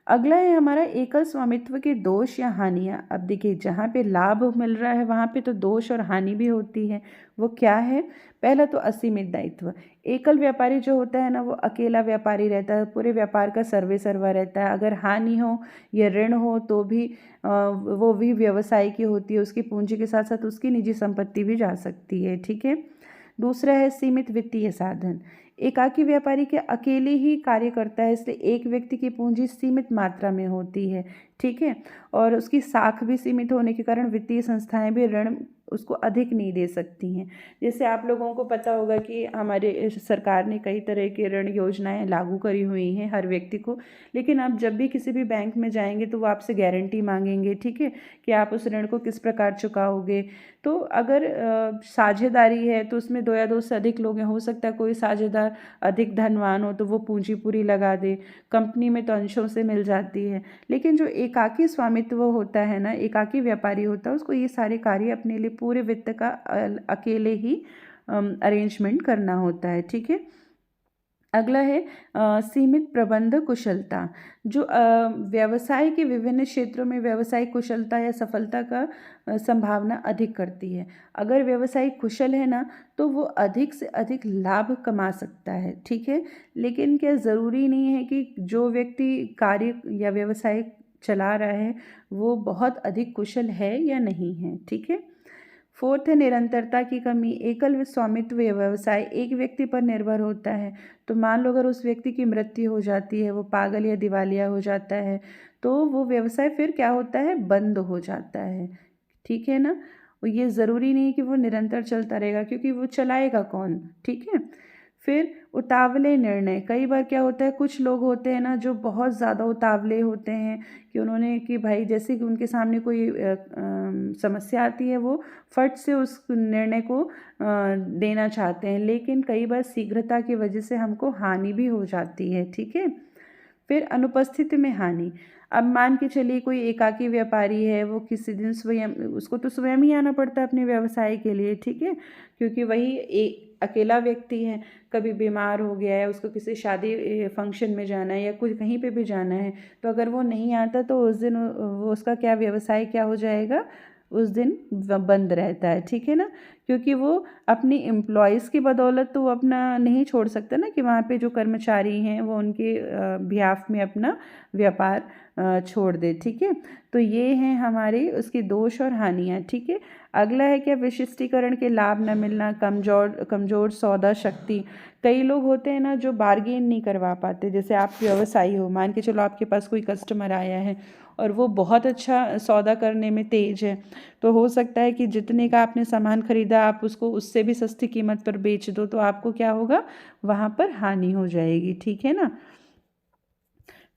अगला है हमारा एकल स्वामित्व के दोष या हानियाँ। अब देखिए जहाँ पे लाभ मिल रहा है वहाँ पे तो दोष और हानि भी होती है। वो क्या है? पहला तो असीमित दायित्व। एकल व्यापारी जो होता है ना वो अकेला व्यापारी रहता है, पूरे व्यापार का सर्वे सर्वा रहता है। अगर हानि हो या ऋण हो तो भी वो भी व्यवसाय की होती है, उसकी पूंजी के साथ साथ उसकी निजी संपत्ति भी जा सकती है, ठीक है। दूसरा है सीमित वित्तीय साधन। एकाकी व्यापारी के अकेले ही कार्य करता है, इसलिए एक व्यक्ति की पूंजी सीमित मात्रा में होती है, ठीक है। और उसकी साख भी सीमित होने के कारण वित्तीय संस्थाएं भी ऋण उसको अधिक नहीं दे सकती हैं। जैसे आप लोगों को पता होगा कि हमारे सरकार ने कई तरह के ऋण योजनाएं लागू करी हुई हैं हर व्यक्ति को, लेकिन आप जब भी किसी भी बैंक में जाएंगे तो वो आपसे गारंटी मांगेंगे, ठीक है, कि आप उस ऋण को किस प्रकार चुकाओगे। तो अगर साझेदारी है तो उसमें दो या दो से अधिक लोग हैं, हो सकता है कोई साझेदार अधिक धनवान हो तो वो पूंजी पूरी लगा दे, कंपनी में तो अंशों से मिल जाती है। लेकिन जो एकाकी स्वामित्व होता है ना, एकाकी व्यापारी होता है, उसको ये सारे कार्य अपने लिए पूरे वित्त का अकेले ही अरेंजमेंट करना होता है, ठीक है। अगला है सीमित प्रबंध कुशलता। जो व्यवसाय के विभिन्न क्षेत्रों में व्यवसायिक कुशलता या सफलता का संभावना अधिक करती है। अगर व्यवसायी कुशल है ना तो वो अधिक से अधिक लाभ कमा सकता है, ठीक है। लेकिन क्या ज़रूरी नहीं है कि जो व्यक्ति कार्य या व्यवसाय चला रहा है वो बहुत अधिक कुशल है या नहीं है, ठीक है। फोर्थ है निरंतरता की कमी। एकल स्वामित्व व्यवसाय एक व्यक्ति पर निर्भर होता है, तो मान लो अगर उस व्यक्ति की मृत्यु हो जाती है, वो पागल या दिवालिया हो जाता है, तो वो व्यवसाय फिर क्या होता है, बंद हो जाता है, ठीक है ना। और ये ज़रूरी नहीं कि वो निरंतर चलता रहेगा, क्योंकि वो चलाएगा कौन, ठीक है। फिर उतावले निर्णय। कई बार क्या होता है, कुछ लोग होते हैं ना जो बहुत ज़्यादा उतावले होते हैं कि उन्होंने कि भाई जैसे कि उनके सामने कोई समस्या आती है वो फट से उस निर्णय को देना चाहते हैं, लेकिन कई बार शीघ्रता की वजह से हमको हानि भी हो जाती है, ठीक है। फिर अनुपस्थिति में हानि। अब मान के चलिए कोई एकाकी व्यापारी है, वो किसी दिन स्वयं, उसको तो स्वयं ही आना पड़ता है अपने व्यवसाय के लिए, ठीक है, क्योंकि वही एक अकेला व्यक्ति है, कभी बीमार हो गया है, उसको किसी शादी फंक्शन में जाना है या कुछ कहीं पे भी जाना है, तो अगर वो नहीं आता तो उस दिन वो उसका क्या व्यवसाय क्या हो जाएगा, उस दिन बंद रहता है, ठीक है ना। क्योंकि वो अपनी एम्प्लॉयज़ की बदौलत तो वो अपना नहीं छोड़ सकता ना कि वहाँ पे जो कर्मचारी हैं वो उनके बिहाफ में अपना व्यापार छोड़ दे, ठीक है। तो ये हैं हमारे उसके दोष और हानियाँ, ठीक है। अगला है क्या, विशिष्टीकरण के लाभ न मिलना, कमज़ोर सौदा शक्ति। कई लोग होते हैं ना जो बार्गेन नहीं करवा पाते। जैसे आप व्यवसायी हो, मान के चलो आपके पास कोई कस्टमर आया है और वो बहुत अच्छा सौदा करने में तेज है, तो हो सकता है कि जितने का आपने सामान खरीदा आप उसको उससे भी सस्ती कीमत पर बेच दो, तो आपको क्या होगा, वहाँ पर हानि हो जाएगी, ठीक है ना।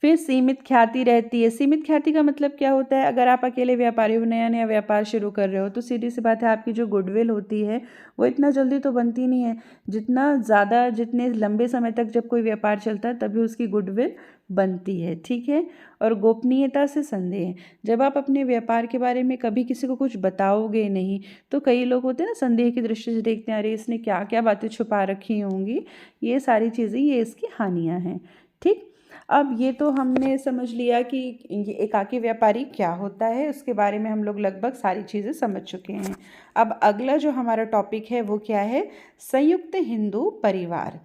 फिर सीमित ख्याति रहती है। सीमित ख्याति का मतलब क्या होता है, अगर आप अकेले व्यापारी हो, नया नया व्यापार शुरू कर रहे हो, तो सीधी सी बात है आपकी जो गुडविल होती है वो इतना जल्दी तो बनती नहीं है। जितना ज़्यादा, जितने लंबे समय तक जब कोई व्यापार चलता है तभी उसकी गुडविल बनती है, ठीक है। और गोपनीयता से संदेह, जब आप अपने व्यापार के बारे में कभी किसी को कुछ बताओगे नहीं, तो कई लोग होते हैं ना संदेह की दृष्टि से देखते हैं, अरे इसने क्या क्या बातें छुपा रखी होंगी। ये सारी चीज़ें, ये इसकी हानियाँ हैं, ठीक। अब ये तो हमने समझ लिया कि ये एकाकी व्यापारी क्या होता है, उसके बारे में हम लोग लगभग सारी चीज़ें समझ चुके हैं। अब अगला जो हमारा टॉपिक है वो क्या है, संयुक्त हिंदू परिवार।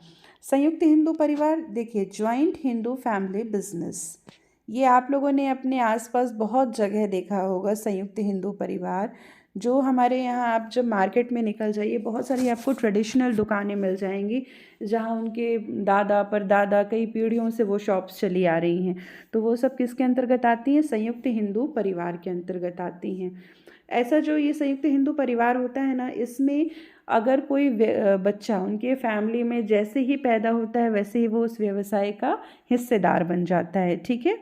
संयुक्त हिंदू परिवार, देखिए जॉइंट हिंदू फैमिली बिजनेस, ये आप लोगों ने अपने आसपास बहुत जगह देखा होगा। संयुक्त हिंदू परिवार जो हमारे यहाँ, आप जब मार्केट में निकल जाइए बहुत सारी आपको ट्रेडिशनल दुकानें मिल जाएंगी जहाँ उनके दादा परदादा कई पीढ़ियों से वो शॉप्स चली आ रही हैं। तो वो सब किसके अंतर्गत आती हैं, संयुक्त हिंदू परिवार के अंतर्गत आती हैं। ऐसा जो ये संयुक्त हिंदू परिवार होता है ना, इसमें अगर कोई बच्चा उनके फैमिली में जैसे ही पैदा होता है वैसे ही वो उस व्यवसाय का हिस्सेदार बन जाता है, ठीक है।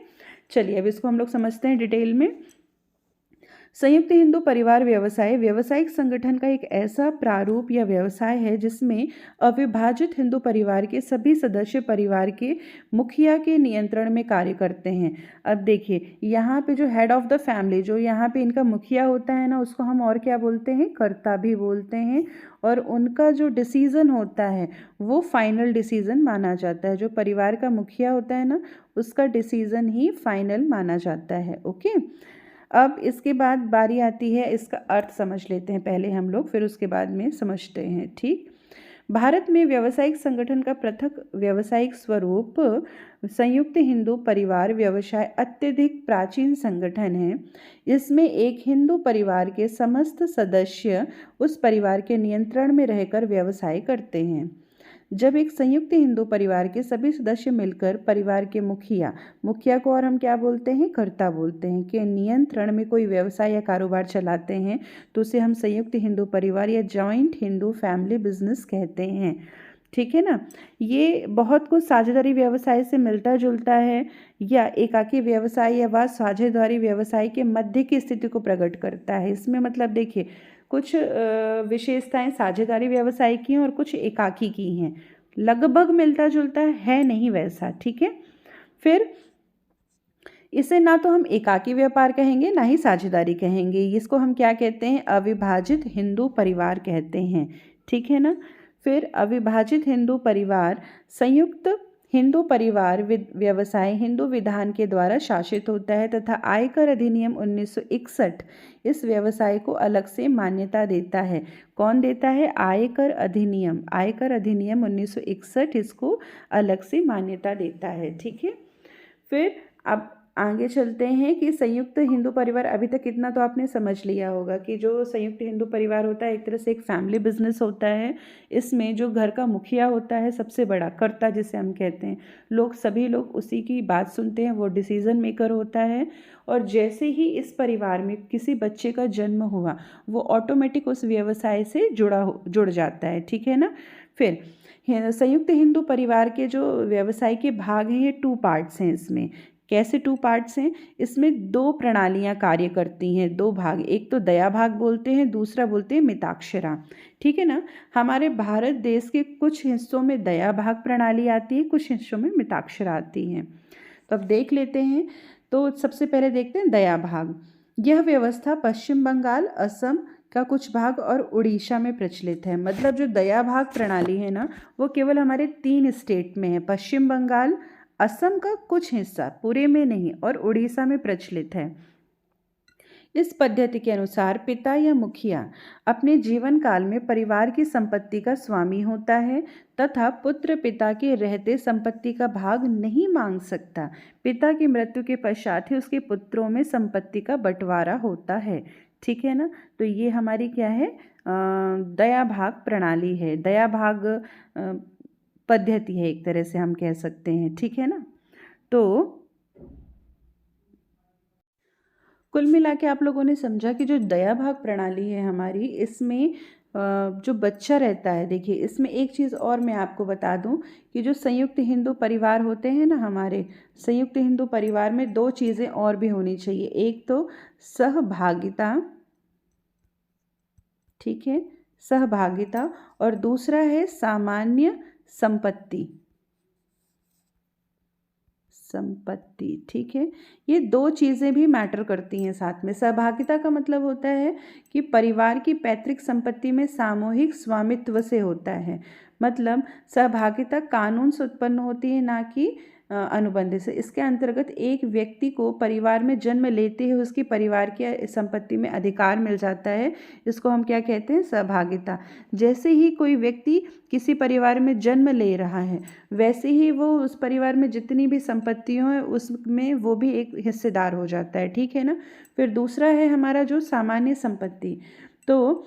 चलिए अब इसको हम लोग समझते हैं डिटेल में। संयुक्त हिंदू परिवार व्यवसाय व्यावसायिक संगठन का एक ऐसा प्रारूप या व्यवसाय है जिसमें अविभाजित हिंदू परिवार के सभी सदस्य परिवार के मुखिया के नियंत्रण में कार्य करते हैं। अब देखिए यहाँ पे जो हेड ऑफ द फैमिली, जो यहाँ पे इनका मुखिया होता है ना, उसको हम और क्या बोलते हैं, कर्ता भी बोलते हैं। और उनका जो डिसीज़न होता है वो फाइनल डिसीज़न माना जाता है। जो परिवार का मुखिया होता है ना, उसका डिसीज़न ही फाइनल माना जाता है, ओके। अब इसके बाद बारी आती है, इसका अर्थ समझ लेते हैं पहले हम लोग, फिर उसके बाद में समझते हैं, ठीक। भारत में व्यावसायिक संगठन का पृथक व्यावसायिक स्वरूप संयुक्त हिंदू परिवार व्यवसाय अत्यधिक प्राचीन संगठन है। इसमें एक हिंदू परिवार के समस्त सदस्य उस परिवार के नियंत्रण में रहकर व्यवसाय करते हैं। जब एक संयुक्त हिंदू परिवार के सभी सदस्य मिलकर परिवार के मुखिया को, और हम क्या बोलते हैं, कर्ता बोलते हैं, के नियंत्रण में कोई व्यवसाय या कारोबार चलाते हैं, तो उसे हम संयुक्त हिंदू परिवार या जॉइंट हिंदू फैमिली बिजनेस कहते हैं, ठीक है ना। ये बहुत कुछ साझेदारी व्यवसाय से मिलता जुलता है, या एकाकी व्यवसाय या व साझेदारी व्यवसाय के मध्य की स्थिति को प्रकट करता है। इसमें मतलब देखिए कुछ विशेषताएं साझेदारी व्यवसाय की हैं और कुछ एकाकी की हैं, लगभग मिलता जुलता है नहीं वैसा, ठीक है। फिर इसे ना तो हम एकाकी व्यापार कहेंगे ना ही साझेदारी कहेंगे, इसको हम क्या कहते हैं, अविभाजित हिंदू परिवार कहते हैं, ठीक है ना। फिर अविभाजित हिंदू परिवार संयुक्त हिंदू परिवार व्यवसाय हिंदू विधान के द्वारा शासित होता है तथा आयकर अधिनियम 1961 इस व्यवसाय को अलग से मान्यता देता है। कौन देता है, आयकर अधिनियम 1961 इसको अलग से मान्यता देता है, ठीक है। फिर अब आगे चलते हैं कि संयुक्त हिंदू परिवार, अभी तक इतना तो आपने समझ लिया होगा कि जो संयुक्त हिंदू परिवार होता है एक तरह से एक फैमिली बिजनेस होता है। इसमें जो घर का मुखिया होता है, सबसे बड़ा कर्ता जिसे हम कहते हैं, सभी लोग उसी की बात सुनते हैं, वो डिसीजन मेकर होता है। और जैसे ही इस परिवार में किसी बच्चे का जन्म हुआ, वो ऑटोमेटिक उस व्यवसाय से जुड़ जाता है, ठीक है ना। फिर संयुक्त हिंदू परिवार के जो व्यवसाय के भाग हैं, ये 2 पार्ट्स हैं। इसमें कैसे 2 पार्ट्स हैं, इसमें 2 प्रणालियां कार्य करती हैं, 2 भाग, एक तो दया भाग बोलते हैं, दूसरा बोलते हैं मिताक्षरा, ठीक है ना। हमारे भारत देश के कुछ हिस्सों में दया भाग प्रणाली आती है, कुछ हिस्सों में मिताक्षरा आती है। तो अब देख लेते हैं। तो सबसे पहले देखते हैं दया भाग। यह व्यवस्था पश्चिम बंगाल, असम का कुछ भाग और उड़ीसा में प्रचलित है। मतलब जो दया भाग प्रणाली है ना, वो केवल हमारे 3 स्टेट में है, पश्चिम बंगाल, असम का कुछ हिस्सा, पूरे में नहीं, और उड़ीसा में प्रचलित है। इस पद्धति के अनुसार पिता या मुखिया अपने जीवन काल में परिवार की संपत्ति का स्वामी होता है तथा पुत्र पिता के रहते संपत्ति का भाग नहीं मांग सकता। पिता की मृत्यु के पश्चात ही उसके पुत्रों में संपत्ति का बंटवारा होता है। ठीक है ना। तो ये हमारी क्या है, दया भाग प्रणाली है, दया भाग पद्धति है, एक तरह से हम कह सकते हैं। ठीक है ना। तो कुल मिला के आप लोगों ने समझा कि जो दया भाग प्रणाली है हमारी, इसमें जो बच्चा रहता है, देखिए इसमें एक चीज़ और मैं आपको बता दूं कि जो संयुक्त हिंदू परिवार होते हैं ना, हमारे संयुक्त हिंदू परिवार में दो चीज़ें और भी होनी चाहिए। एक तो सहभागिता, ठीक है, सहभागिता, और दूसरा है सामान्य संपत्ति। ठीक है। ये दो चीज़ें भी मैटर करती हैं साथ में। सहभागिता का मतलब होता है कि परिवार की पैतृक संपत्ति में सामूहिक स्वामित्व से होता है। मतलब सहभागिता कानून से उत्पन्न होती है, ना कि अनुबंध से। इसके अंतर्गत एक व्यक्ति को परिवार में जन्म लेते ही उसकी परिवार की संपत्ति में अधिकार मिल जाता है। इसको हम क्या कहते हैं, सहभागिता। जैसे ही कोई व्यक्ति किसी परिवार में जन्म ले रहा है, वैसे ही वो उस परिवार में जितनी भी संपत्तियों है उसमें वो भी एक हिस्सेदार हो जाता है। ठीक है ना। फिर दूसरा है हमारा जो सामान्य संपत्ति। तो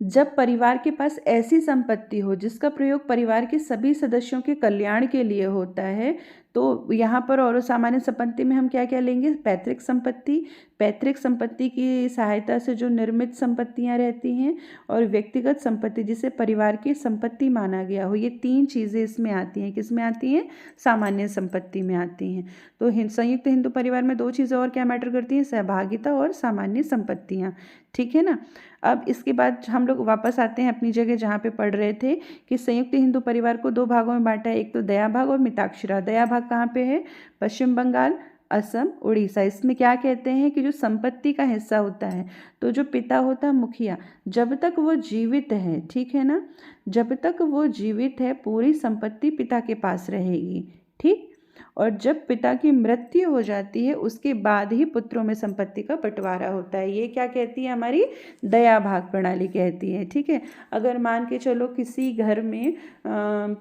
जब परिवार के पास ऐसी संपत्ति हो जिसका प्रयोग परिवार के सभी सदस्यों के कल्याण के लिए होता है, तो यहाँ पर और सामान्य संपत्ति में हम क्या क्या लेंगे, पैतृक संपत्ति। पैतृक संपत्ति की सहायता से जो निर्मित संपत्तियाँ रहती हैं, और व्यक्तिगत संपत्ति जिसे परिवार की संपत्ति माना गया हो, ये तीन चीज़ें इसमें आती हैं। किस में आती हैं, सामान्य संपत्ति में आती हैं। तो संयुक्त हिंदू परिवार में दो चीज़ें और क्या मैटर करती हैं, सहभागिता और सामान्य संपत्तियाँ। ठीक है ना। अब इसके बाद हम लोग वापस आते हैं अपनी जगह जहाँ पे पढ़ रहे थे कि संयुक्त हिंदू परिवार को दो भागों में बांटा है, एक तो दया भाग और मिताक्षरा। दया भाग कहाँ पे है, पश्चिम बंगाल, असम, उड़ीसा। इसमें क्या कहते हैं कि जो संपत्ति का हिस्सा होता है, तो जो पिता होता है मुखिया, जब तक वो जीवित है, ठीक है ना, जब तक वो जीवित है पूरी संपत्ति पिता के पास रहेगी। ठीक। और जब पिता की मृत्यु हो जाती है उसके बाद ही पुत्रों में संपत्ति का बंटवारा होता है। ये क्या कहती है, हमारी दया भाग प्रणाली कहती है। ठीक है। अगर मान के चलो किसी घर में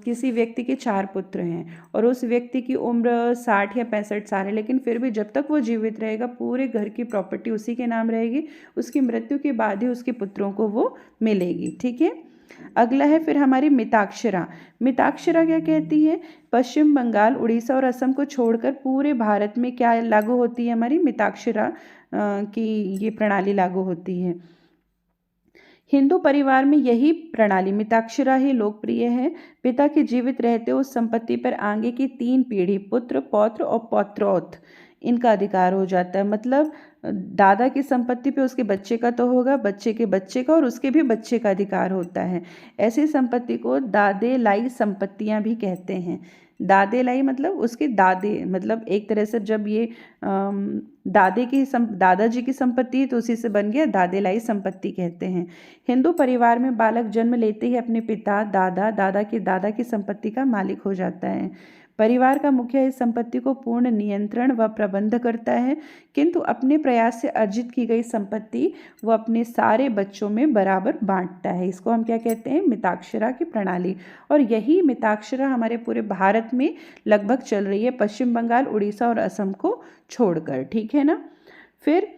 किसी व्यक्ति के 4 पुत्र हैं और उस व्यक्ति की उम्र 60 या 65 साल है, लेकिन फिर भी जब तक वो जीवित रहेगा पूरे घर की प्रॉपर्टी उसी के नाम रहेगी। उसकी मृत्यु के बाद ही उसके पुत्रों को वो मिलेगी। ठीक है। अगला है फिर हमारी मिताक्षरा। मिताक्षरा क्या कहती है, पश्चिम बंगाल, उड़ीसा और असम को छोड़कर पूरे भारत में क्या लागू होती है, हमारी मिताक्षरा की ये प्रणाली लागू होती है। हिंदू परिवार में यही प्रणाली मिताक्षरा ही लोकप्रिय है। पिता के जीवित रहते उस संपत्ति पर आगे की 3 पीढ़ी, पुत्र, पौत्र और पौत्रौत, इनका अधिकार हो जाता है। मतलब दादा की संपत्ति पे उसके बच्चे का तो होगा, बच्चे के बच्चे का, और उसके भी बच्चे का अधिकार होता है। ऐसी संपत्ति को दादे लाई संपत्तियां भी कहते हैं। दादे लाई मतलब उसके दादे, मतलब एक तरह से जब ये दादाजी की संपत्ति है तो उसी से बन गया दादे लाई संपत्ति कहते हैं। हिंदू परिवार में बालक जन्म लेते ही अपने पिता, दादा, दादा के दादा की संपत्ति का मालिक हो जाता है। परिवार का मुखिया इस संपत्ति को पूर्ण नियंत्रण व प्रबंध करता है, किंतु अपने प्रयास से अर्जित की गई संपत्ति वो अपने सारे बच्चों में बराबर बांटता है। इसको हम क्या कहते हैं, मिताक्षरा की प्रणाली। और यही मिताक्षरा हमारे पूरे भारत में लगभग चल रही है, पश्चिम बंगाल, उड़ीसा और असम को छोड़कर। ठीक है ना। फिर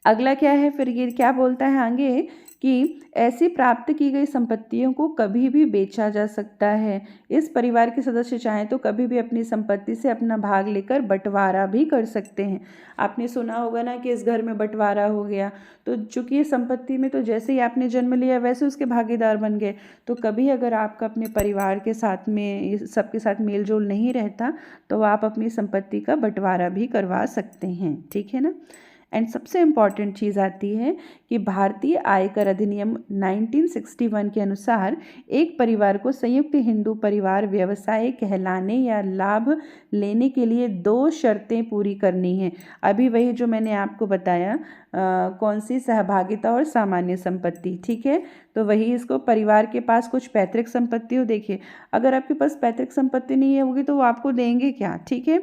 अगला क्या है, फिर ये क्या बोलता है आगे कि ऐसी प्राप्त की गई संपत्तियों को कभी भी बेचा जा सकता है। इस परिवार के सदस्य चाहें तो कभी भी अपनी संपत्ति से अपना भाग लेकर बंटवारा भी कर सकते हैं। आपने सुना होगा ना कि इस घर में बंटवारा हो गया, तो चूंकि ये संपत्ति में तो जैसे ही आपने जन्म लिया वैसे उसके भागीदार बन गए। तो कभी अगर आपका अपने परिवार के साथ में सबके साथ मेल जोल नहीं रहता तो आप अपनी संपत्ति का बंटवारा भी करवा सकते हैं। ठीक है ना। एंड सबसे इम्पॉर्टेंट चीज़ आती है कि भारतीय आयकर अधिनियम 1961 के अनुसार एक परिवार को संयुक्त हिंदू परिवार व्यवसाय कहलाने या लाभ लेने के लिए 2 शर्तें पूरी करनी है। अभी वही जो मैंने आपको बताया कौन सी, सहभागिता और सामान्य संपत्ति। ठीक है, तो वही इसको, परिवार के पास कुछ पैतृक संपत्ति हो। देखिए, अगर आपके पास पैतृक संपत्ति नहीं होगी तो वो आपको देंगे क्या। ठीक है,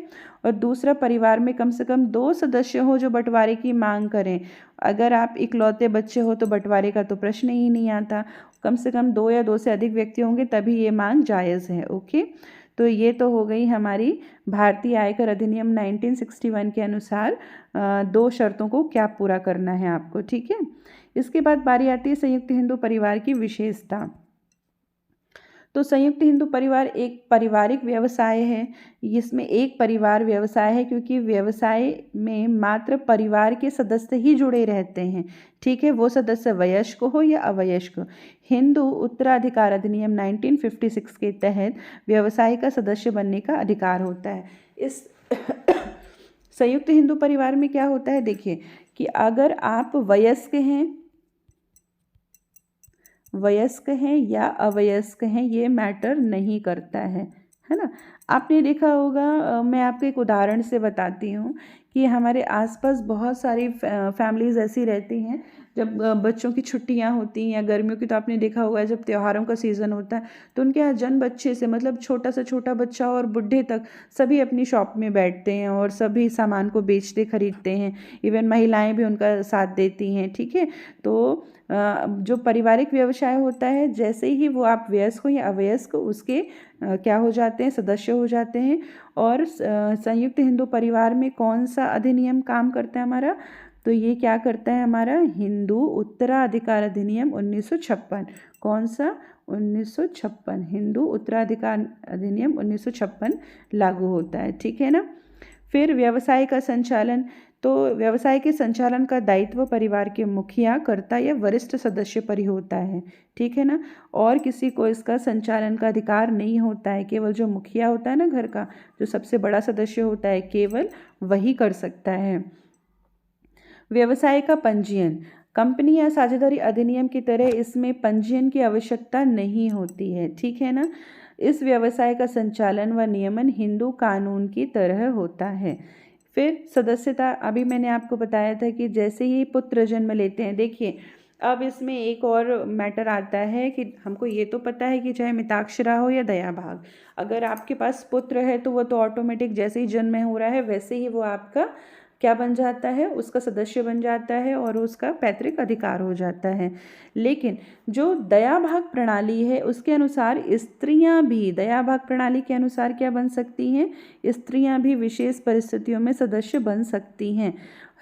और दूसरा, परिवार में कम से कम 2 सदस्य हो जो बंटवारे की मांग करें। अगर आप इकलौते बच्चे हो तो बंटवारे का तो प्रश्न ही नहीं आता। कम से कम 2 या 2 से अधिक व्यक्ति होंगे तभी ये मांग जायज़ है। ओके, तो ये तो हो गई हमारी भारतीय आयकर अधिनियम 1961 के अनुसार 2 शर्तों को क्या पूरा करना है आपको। ठीक है, इसके बाद बारी आती है संयुक्त हिंदू परिवार की विशेषता। तो संयुक्त हिंदू परिवार एक पारिवारिक व्यवसाय है। इसमें एक परिवार व्यवसाय है क्योंकि व्यवसाय में मात्र परिवार के सदस्य ही जुड़े रहते हैं। ठीक है, वो सदस्य वयस्क हो या अवयस्क। हिंदू उत्तराधिकार अधिनियम 1956 के तहत व्यवसाय का सदस्य बनने का अधिकार होता है। इस संयुक्त हिंदू परिवार में क्या होता है, देखिए कि अगर आप वयस्क हैं या अवयस्क हैं ये मैटर नहीं करता है ना। आपने देखा होगा, मैं आपको एक उदाहरण से बताती हूँ कि हमारे आसपास बहुत सारी फैमिलीज़ ऐसी रहती हैं, जब बच्चों की छुट्टियां होती हैं या गर्मियों की, तो आपने देखा होगा जब त्योहारों का सीज़न होता है तो उनके यहाँ जन बच्चे से, मतलब छोटा से छोटा बच्चा और बुढ़े तक सभी अपनी शॉप में बैठते हैं और सभी सामान को बेचते खरीदते हैं। इवन महिलाएं भी उनका साथ देती हैं। ठीक है, तो जो पारिवारिक व्यवसाय होता है, जैसे ही वो आप वयस्क हो या अवयस्क, उसके क्या हो जाते हैं, सदस्य हो जाते हैं। और संयुक्त हिंदू परिवार में कौन सा अधिनियम काम करता है हमारा, तो ये क्या करता है हमारा, हिंदू उत्तराधिकार अधिनियम 1956। कौन सा, 1956, हिंदू उत्तराधिकार अधिनियम 1956 लागू होता है। ठीक है ना। फिर व्यवसाय का संचालन, तो व्यवसाय के संचालन का दायित्व परिवार के मुखिया, कर्ता या वरिष्ठ सदस्य पर ही होता है। ठीक है ना, और किसी को इसका संचालन का अधिकार नहीं होता है। केवल जो मुखिया होता है ना घर का, जो सबसे बड़ा सदस्य होता है, केवल वही कर सकता है। व्यवसाय का पंजीयन, कंपनी या साझेदारी अधिनियम की तरह इसमें पंजीयन की आवश्यकता नहीं होती है। ठीक है ना। इस व्यवसाय का संचालन व नियमन हिंदू कानून की तरह होता है। फिर सदस्यता, अभी मैंने आपको बताया था कि जैसे ही पुत्र जन्म लेते हैं, देखिए अब इसमें एक और मैटर आता है कि हमको ये तो पता है कि चाहे मिताक्षरा हो या दया भाग, अगर आपके पास पुत्र है तो वो तो ऑटोमेटिक जैसे ही जन्म हो रहा है वैसे ही वो आपका क्या बन जाता है, उसका सदस्य बन जाता है और उसका पैतृक अधिकार हो जाता है। लेकिन जो दया भाग प्रणाली है उसके अनुसार स्त्रियां भी, दया भाग प्रणाली के अनुसार क्या बन सकती हैं, स्त्रियां भी विशेष परिस्थितियों में सदस्य बन सकती हैं।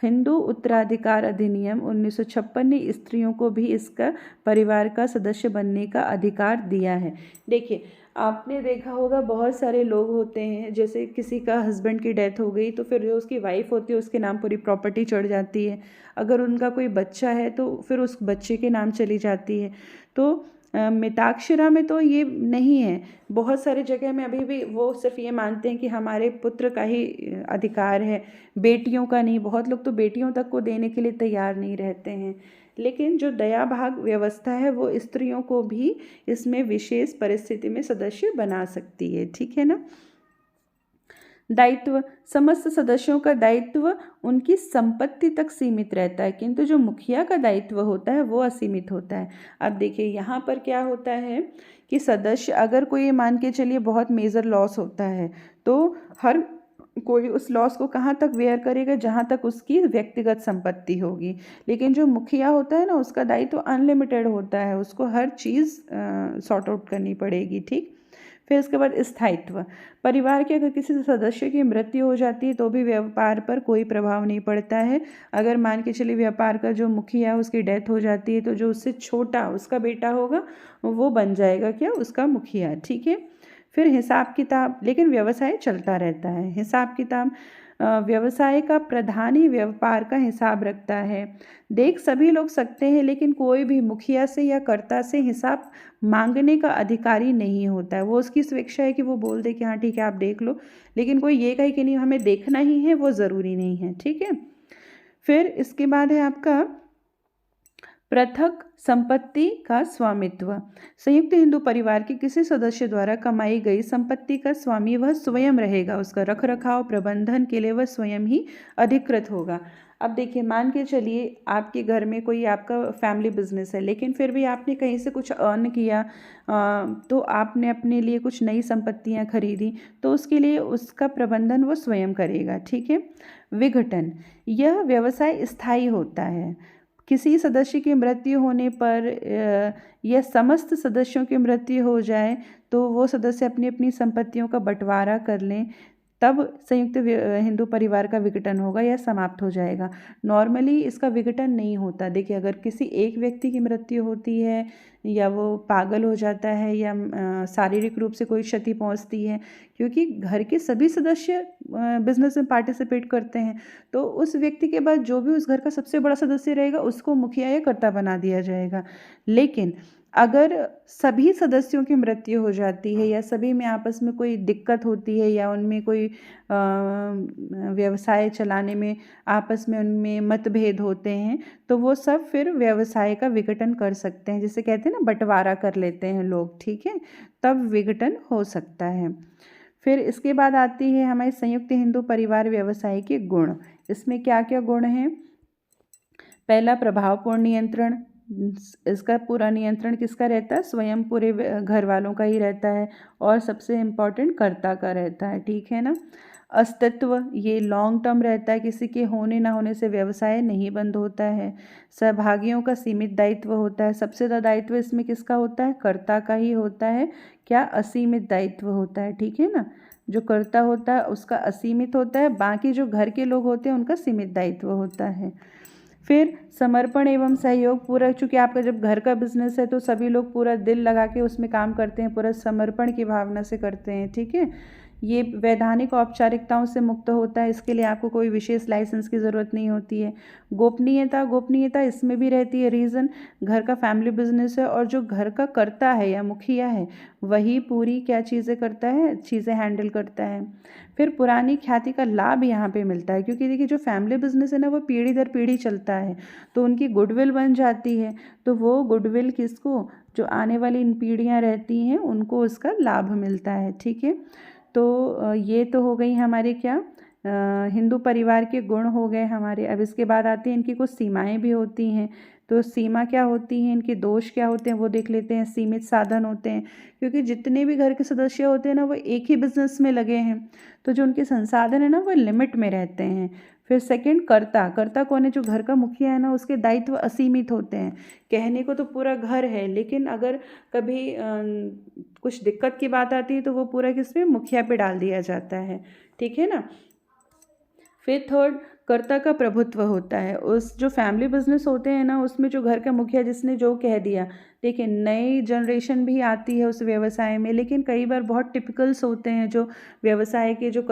हिंदू उत्तराधिकार अधिनियम 1956 ने स्त्रियों को भी इसका परिवार का सदस्य बनने का अधिकार दिया है। देखिए, आपने देखा होगा बहुत सारे लोग होते हैं, जैसे किसी का हस्बैंड की डेथ हो गई तो फिर जो उसकी वाइफ होती है उसके नाम पूरी प्रॉपर्टी चढ़ जाती है। अगर उनका कोई बच्चा है तो फिर उस बच्चे के नाम चली जाती है। तो मिताक्षरा में तो ये नहीं है। बहुत सारी जगह में अभी भी वो सिर्फ ये मानते हैं कि हमारे पुत्र का ही अधिकार है, बेटियों का नहीं। बहुत लोग तो बेटियों तक को देने के लिए तैयार नहीं रहते हैं। लेकिन जो दया भाग व्यवस्था है वो स्त्रियों को भी इसमें विशेष परिस्थिति में सदस्य बना सकती है। ठीक है ना। दायित्व, समस्त सदस्यों का दायित्व उनकी संपत्ति तक सीमित रहता है, किंतु जो मुखिया का दायित्व होता है वो असीमित होता है। अब देखिए यहाँ पर क्या होता है कि सदस्य, अगर कोई मान के चलिए बहुत मेजर लॉस होता है तो हर कोई उस लॉस को कहाँ तक वेयर करेगा, जहाँ तक उसकी व्यक्तिगत संपत्ति होगी। लेकिन जो मुखिया होता है ना, उसका दायित्व अनलिमिटेड होता है, उसको हर चीज़ सॉर्ट आउट करनी पड़ेगी। ठीक। फिर इसके बाद स्थायित्व, परिवार के अगर किसी सदस्य की मृत्यु हो जाती है तो भी व्यापार पर कोई प्रभाव नहीं पड़ता है। अगर मान के चलिए व्यापार का जो मुखिया उसकी डेथ हो जाती है तो जो उससे छोटा उसका बेटा होगा वो बन जाएगा क्या, उसका मुखिया। ठीक है। फिर हिसाब किताब, लेकिन व्यवसाय चलता रहता है। हिसाब किताब, व्यवसाय का प्रधान ही व्यापार का हिसाब रखता है। देख सभी लोग सकते हैं लेकिन कोई भी मुखिया से या कर्ता से हिसाब मांगने का अधिकारी नहीं होता है। वो उसकी स्वेच्छा है कि वो बोल दे कि हाँ ठीक है आप देख लो, लेकिन कोई ये कहे कि नहीं हमें देखना ही है, वो ज़रूरी नहीं है। ठीक है। फिर इसके बाद है आपका पृथक संपत्ति का स्वामित्व। संयुक्त हिंदू परिवार के किसी सदस्य द्वारा कमाई गई संपत्ति का स्वामी वह स्वयं रहेगा, उसका रख रखाव प्रबंधन के लिए वह स्वयं ही अधिकृत होगा। अब देखिए, मान के चलिए आपके घर में कोई आपका फैमिली बिजनेस है, लेकिन फिर भी आपने कहीं से कुछ अर्न किया, तो आपने अपने लिए कुछ नई संपत्तियां खरीदी, तो उसके लिए उसका प्रबंधन वो स्वयं करेगा, ठीक है। विघटन, यह व्यवसाय स्थायी होता है। किसी सदस्य की मृत्यु होने पर या समस्त सदस्यों की मृत्यु हो जाए तो वो सदस्य अपनी अपनी संपत्तियों का बंटवारा कर लें, तब संयुक्त हिंदू परिवार का विघटन होगा या समाप्त हो जाएगा। नॉर्मली इसका विघटन नहीं होता। देखिए, अगर किसी एक व्यक्ति की मृत्यु होती है या वो पागल हो जाता है या शारीरिक रूप से कोई क्षति पहुंचती है, क्योंकि घर के सभी सदस्य बिजनेस में पार्टिसिपेट करते हैं, तो उस व्यक्ति के बाद जो भी उस घर का सबसे बड़ा सदस्य रहेगा उसको मुखिया या कर्ता बना दिया जाएगा। लेकिन अगर सभी सदस्यों की मृत्यु हो जाती है या सभी में आपस में कोई दिक्कत होती है या उनमें कोई व्यवसाय चलाने में आपस में उनमें मतभेद होते हैं, तो वो सब फिर व्यवसाय का विघटन कर सकते हैं, जिसे कहते हैं ना बंटवारा कर लेते हैं लोग, ठीक है, तब विघटन हो सकता है। फिर इसके बाद आती है हमारे संयुक्त हिंदू परिवार व्यवसाय के गुण। इसमें क्या क्या गुण हैं? पहला, प्रभावपूर्ण नियंत्रण। इसका पूरा नियंत्रण किसका रहता है? स्वयं पूरे घर वालों का ही रहता है, और सबसे इम्पोर्टेंट कर्ता का रहता है, ठीक है ना। अस्तित्व, ये लॉन्ग टर्म रहता है, किसी के होने ना होने से व्यवसाय नहीं बंद होता है। सहभागियों का सीमित दायित्व होता है। सबसे ज़्यादा दायित्व इसमें किसका होता है? कर्ता का ही होता है। क्या? असीमित दायित्व होता है, ठीक है ना। जो कर्ता होता है उसका असीमित होता है, बाकी जो घर के लोग होते हैं उनका सीमित दायित्व होता है। फिर समर्पण एवं सहयोग, पूरा चूँकि आपका जब घर का बिजनेस है तो सभी लोग पूरा दिल लगा के उसमें काम करते हैं, पूरा समर्पण की भावना से करते हैं, ठीक है। ये वैधानिक औपचारिकताओं से मुक्त होता है, इसके लिए आपको कोई विशेष लाइसेंस की ज़रूरत नहीं होती है। गोपनीयता, गोपनीयता इसमें भी रहती है। रीज़न, घर का फैमिली बिजनेस है और जो घर का कर्ता है या मुखिया है वही पूरी क्या चीज़ें करता है, चीज़ें हैंडल करता है। फिर पुरानी ख्याति का लाभ यहाँ पे मिलता है, क्योंकि देखिए जो फैमिली बिजनेस है ना वो पीढ़ी दर पीढ़ी चलता है, तो उनकी गुडविल बन जाती है, तो वो गुडविल किसको, जो आने वाली इन पीढ़ियाँ रहती हैं उनको उसका लाभ मिलता है, ठीक है। तो ये तो हो गई हमारे क्या, हिंदू परिवार के गुण हो गए हमारे। अब इसके बाद आते हैं इनकी कुछ सीमाएं भी होती हैं। तो सीमा क्या होती हैं, इनके दोष क्या होते हैं वो देख लेते हैं। सीमित साधन होते हैं, क्योंकि जितने भी घर के सदस्य होते हैं ना वो एक ही बिजनेस में लगे हैं, तो जो उनके संसाधन है ना वो लिमिट में रहते हैं। फिर सेकंड, कर्ता। कर्ता कौन है? जो घर का मुखिया है ना उसके दायित्व असीमित होते हैं। कहने को तो पूरा घर है, लेकिन अगर कभी कुछ दिक्कत की बात आती है तो वो पूरा किसमें, मुखिया पे डाल दिया जाता है, ठीक है ना। फिर थर्ड, कर्ता का प्रभुत्व होता है। उस जो फैमिली बिजनेस होते हैं ना उसमें जो घर का मुखिया जिसने जो कह दिया, देखिए नई जनरेशन भी आती है उस व्यवसाय में, लेकिन कई बार बहुत टिपिकल्स होते हैं जो व्यवसाय के जो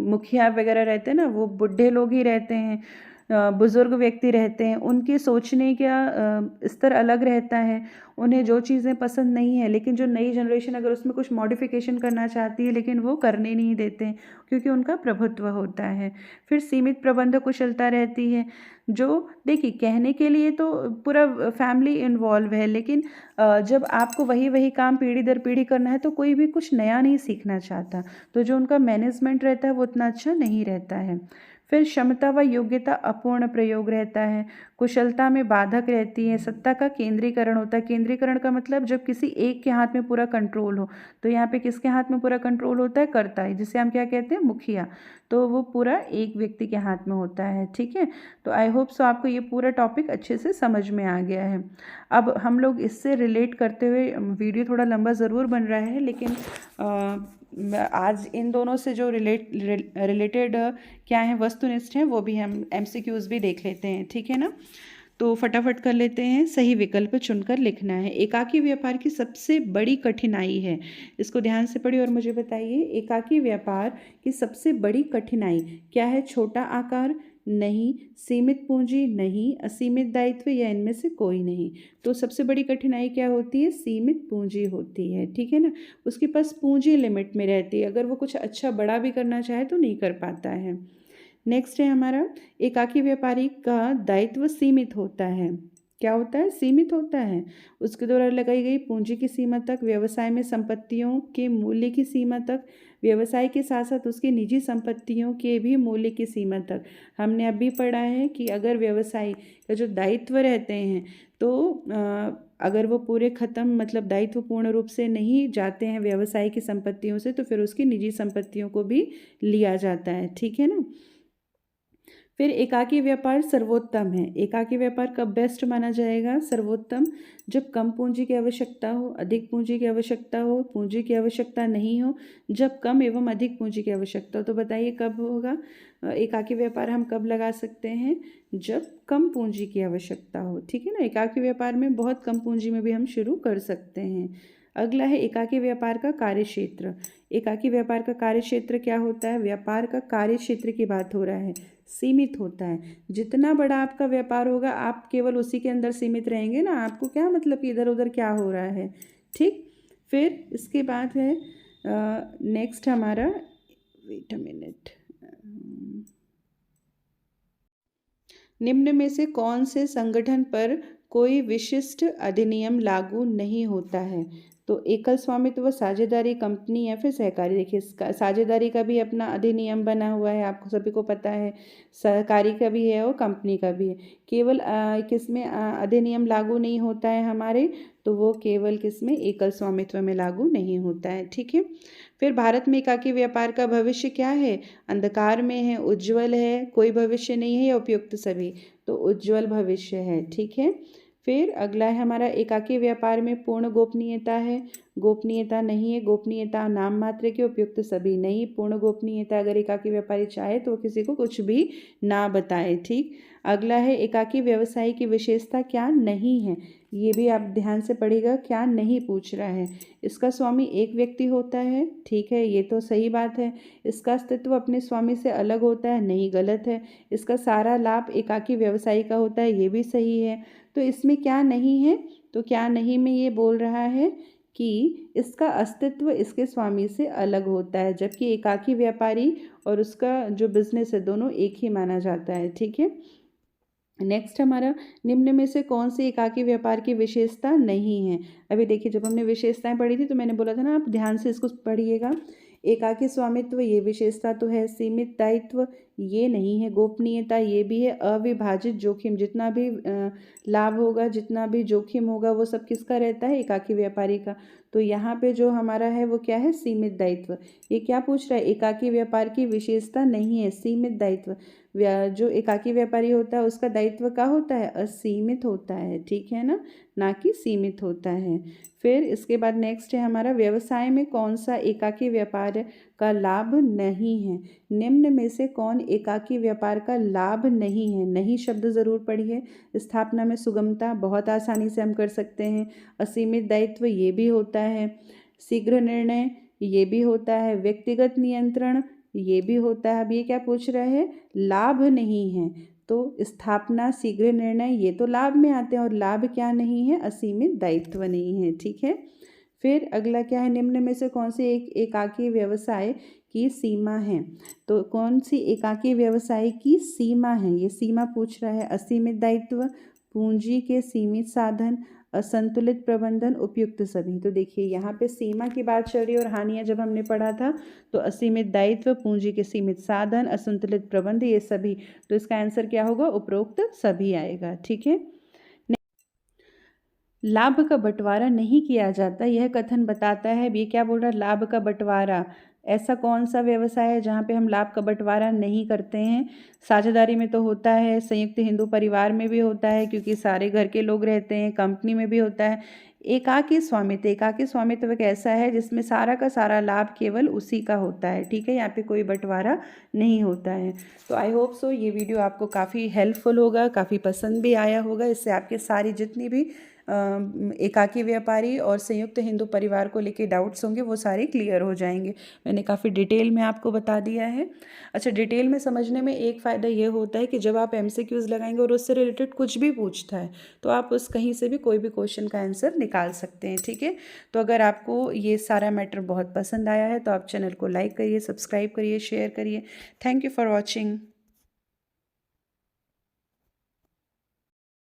मुखिया वगैरह रहते हैं ना वो बूढ़े लोग ही रहते हैं, बुज़ुर्ग व्यक्ति रहते हैं। उनके सोचने का स्तर अलग रहता है, उन्हें जो चीज़ें पसंद नहीं है, लेकिन जो नई जनरेशन अगर उसमें कुछ मॉडिफिकेशन करना चाहती है लेकिन वो करने नहीं देते हैं, क्योंकि उनका प्रभुत्व होता है। फिर सीमित प्रबंध कुशलता रहती है। जो देखिए कहने के लिए तो पूरा फैमिली इन्वॉल्व है, लेकिन जब आपको वही वही काम पीढ़ी दर पीढ़ी करना है तो कोई भी कुछ नया नहीं सीखना चाहता, तो जो उनका मैनेजमेंट रहता है वो उतना अच्छा नहीं रहता है। फिर क्षमता व योग्यता अपूर्ण प्रयोग रहता है। कुशलता में बाधक रहती है। सत्ता का केंद्रीकरण होता है। केंद्रीकरण का मतलब जब किसी एक के हाथ में पूरा कंट्रोल हो, तो यहाँ पे किसके हाथ में पूरा कंट्रोल होता है? कर्ता है, जिसे हम क्या कहते हैं? मुखिया। तो वो पूरा एक व्यक्ति के हाथ में होता है, ठीक है। तो आई होप सो आपको ये पूरा टॉपिक अच्छे से समझ में आ गया है। अब हम लोग इससे रिलेट करते हुए, वीडियो थोड़ा लंबा ज़रूर बन रहा है, लेकिन आज इन दोनों से जो रिलेटेड क्या है, वस्तुनिष्ठ हैं, वो भी हम एमसीक्यूज़ भी देख लेते हैं, ठीक है ना। तो फटाफट कर लेते हैं। सही विकल्प चुनकर लिखना है। एकाकी व्यापार की सबसे बड़ी कठिनाई है, इसको ध्यान से पढ़िए और मुझे बताइए। एकाकी व्यापार की सबसे बड़ी कठिनाई क्या है? छोटा आकार नहीं, सीमित पूंजी नहीं, असीमित दायित्व या इनमें से कोई नहीं। तो सबसे बड़ी कठिनाई क्या होती है? सीमित पूंजी होती है, ठीक है ना। उसके पास पूंजी लिमिट में रहती है, अगर वो कुछ अच्छा बड़ा भी करना चाहे तो नहीं कर पाता है। नेक्स्ट है हमारा, एकाकी व्यापारी का दायित्व सीमित होता है। क्या होता है, सीमित होता है। उसके द्वारा लगाई गई पूंजी की सीमा तक, व्यवसाय में संपत्तियों के मूल्य की सीमा तक, व्यवसाय के साथ साथ उसकी निजी संपत्तियों के भी मूल्य की सीमा तक। हमने अभी पढ़ा है कि अगर व्यवसाय का जो दायित्व रहते हैं तो अगर वो पूरे ख़त्म मतलब दायित्व पूर्ण रूप से नहीं जाते हैं व्यवसाय की संपत्तियों से, तो फिर उसकी निजी संपत्तियों को भी लिया जाता है, ठीक है ना। फिर एकाकी व्यापार सर्वोत्तम है। एकाकी व्यापार कब बेस्ट माना जाएगा, सर्वोत्तम, जब कम पूंजी की आवश्यकता हो, अधिक पूंजी की आवश्यकता हो, पूंजी की आवश्यकता नहीं हो, जब कम एवं अधिक पूंजी की आवश्यकता हो। तो बताइए कब होगा एकाकी व्यापार, हम कब लगा सकते हैं, जब कम पूंजी की आवश्यकता हो, ठीक है ना। एकाकी व्यापार में बहुत कम पूंजी में भी हम शुरू कर सकते हैं। अगला है एकाकी व्यापार का कार्यक्षेत्र। एकाकी व्यापार का कार्यक्षेत्र क्या होता है, व्यापार का कार्यक्षेत्र की बात हो रहा है, सीमित होता है। जितना बड़ा आपका व्यापार होगा आप केवल उसी के अंदर सीमित रहेंगे ना, आपको क्या मतलब कि इधर उधर क्या हो रहा है, ठीक। फिर इसके बाद है नेक्स्ट हमारा, वेट अ मिनट, निम्न में से कौन से संगठन पर कोई विशिष्ट अधिनियम लागू नहीं होता है। तो एकल स्वामित्व, साझेदारी, कंपनी या फिर सहकारी। देखिए साझेदारी का भी अपना अधिनियम बना हुआ है, आपको सभी को पता है, सहकारी का भी है और कंपनी का भी है। केवल किसमें अधिनियम लागू नहीं होता है हमारे, तो वो केवल किसमें, एकल स्वामित्व में लागू नहीं होता है, ठीक है। फिर भारत में एकाकी व्यापार का भविष्य क्या है, अंधकार में है, उज्ज्वल है, कोई भविष्य नहीं है या उपयुक्त सभी। तो उज्ज्वल भविष्य है, ठीक है। फिर अगला है हमारा, एकाकी व्यापार में पूर्ण गोपनीयता है, गोपनीयता नहीं है, गोपनीयता नाम मात्र के, उपयुक्त सभी नहीं। पूर्ण गोपनीयता अगर एकाकी व्यापारी चाहे तो वो किसी को कुछ भी ना बताए, ठीक। अगला है एकाकी व्यवसाय की विशेषता क्या नहीं है, ये भी आप ध्यान से पढ़िएगा, क्या नहीं पूछ रहा है। इसका स्वामी एक व्यक्ति होता है, ठीक है, ये तो सही बात है। इसका अस्तित्व अपने स्वामी से अलग होता है, नहीं, गलत है। इसका सारा लाभ एकाकी व्यवसायी का होता है, ये भी सही है। तो इसमें क्या नहीं है, तो क्या नहीं में ये बोल रहा है कि इसका अस्तित्व इसके स्वामी से अलग होता है, जबकि एकाकी व्यापारी और उसका जो बिजनेस है दोनों एक ही माना जाता है, ठीक है। नेक्स्ट हमारा, निम्न में से कौन सी एकाकी व्यापार की विशेषता नहीं है। अभी देखिए जब हमने विशेषताएं पढ़ी थी तो मैंने बोला था ना आप ध्यान से इसको पढ़िएगा। एकाकी स्वामित्व ये विशेषता तो है, सीमित दायित्व ये नहीं है, गोपनीयता ये भी है, अविभाजित जोखिम, जितना भी लाभ होगा जितना भी जोखिम होगा वो सब किसका रहता है, एकाकी व्यापारी का। तो यहाँ पे जो हमारा है वो क्या है, सीमित दायित्व। ये क्या पूछ रहा है, एकाकी व्यापार की विशेषता नहीं है, सीमित दायित्व। जो एकाकी व्यापारी होता है उसका दायित्व क्या होता है, असीमित होता है, ठीक है ना कि सीमित होता है। फिर इसके बाद नेक्स्ट है हमारा, व्यवसाय में कौन सा एकाकी व्यापार का लाभ नहीं है। निम्न में से कौन एकाकी व्यापार का लाभ नहीं है, नहीं शब्द ज़रूर पढ़िए। स्थापना में सुगमता, बहुत आसानी से हम कर सकते हैं। असीमित दायित्व ये भी होता है। शीघ्र निर्णय ये भी होता है। व्यक्तिगत नियंत्रण ये भी होता है। अब ये क्या पूछ रहा है, लाभ नहीं है। तो स्थापना, शीघ्र निर्णय ये तो लाभ में आते हैं, और लाभ क्या नहीं है, असीमित दायित्व नहीं है, ठीक है। फिर अगला क्या है, निम्न में से कौन सी एक एकाकी व्यवसाय की सीमा है। तो कौन सी एकाकी व्यवसाय की सीमा है, ये सीमा पूछ रहा है। असीमित दायित्व, पूंजी के सीमित साधन, असंतुलित प्रबंधन, उपयुक्त सभी। तो देखिए यहाँ पे सीमा की बात चल रही है, और हानियाँ जब हमने पढ़ा था तो असीमित दायित्व, पूंजी के सीमित साधन, असंतुलित प्रबंध, ये सभी। तो इसका आंसर क्या होगा, उपरोक्त सभी आएगा, ठीक है। लाभ का बंटवारा नहीं किया जाता, यह कथन बताता है, ये क्या बोल रहा है, लाभ का बंटवारा। ऐसा कौन सा व्यवसाय है जहाँ पे हम लाभ का बंटवारा नहीं करते हैं। साझेदारी में तो होता है, संयुक्त हिंदू परिवार में भी होता है क्योंकि सारे घर के लोग रहते हैं, कंपनी में भी होता है। एकाकी स्वामित्व, एकाकी स्वामित्व एक ऐसा है जिसमें सारा का सारा लाभ केवल उसी का होता है, ठीक है, यहाँ पे कोई बंटवारा नहीं होता है। तो आई होप सो ये वीडियो आपको काफ़ी हेल्पफुल होगा, काफ़ी पसंद भी आया होगा। इससे आपके सारी जितनी भी एकाकी व्यापारी और संयुक्त हिंदू परिवार को लेके डाउट्स होंगे वो सारे क्लियर हो जाएंगे। मैंने काफ़ी डिटेल में आपको बता दिया है। अच्छा, डिटेल में समझने में एक फ़ायदा ये होता है कि जब आप MCQs लगाएंगे और उससे रिलेटेड कुछ भी पूछता है तो आप उस कहीं से भी कोई भी क्वेश्चन का आंसर निकाल सकते हैं, ठीक है। तो अगर आपको ये सारा मैटर बहुत पसंद आया है तो आप चैनल को लाइक करिए, सब्सक्राइब करिए, शेयर करिए। Thank you for watching.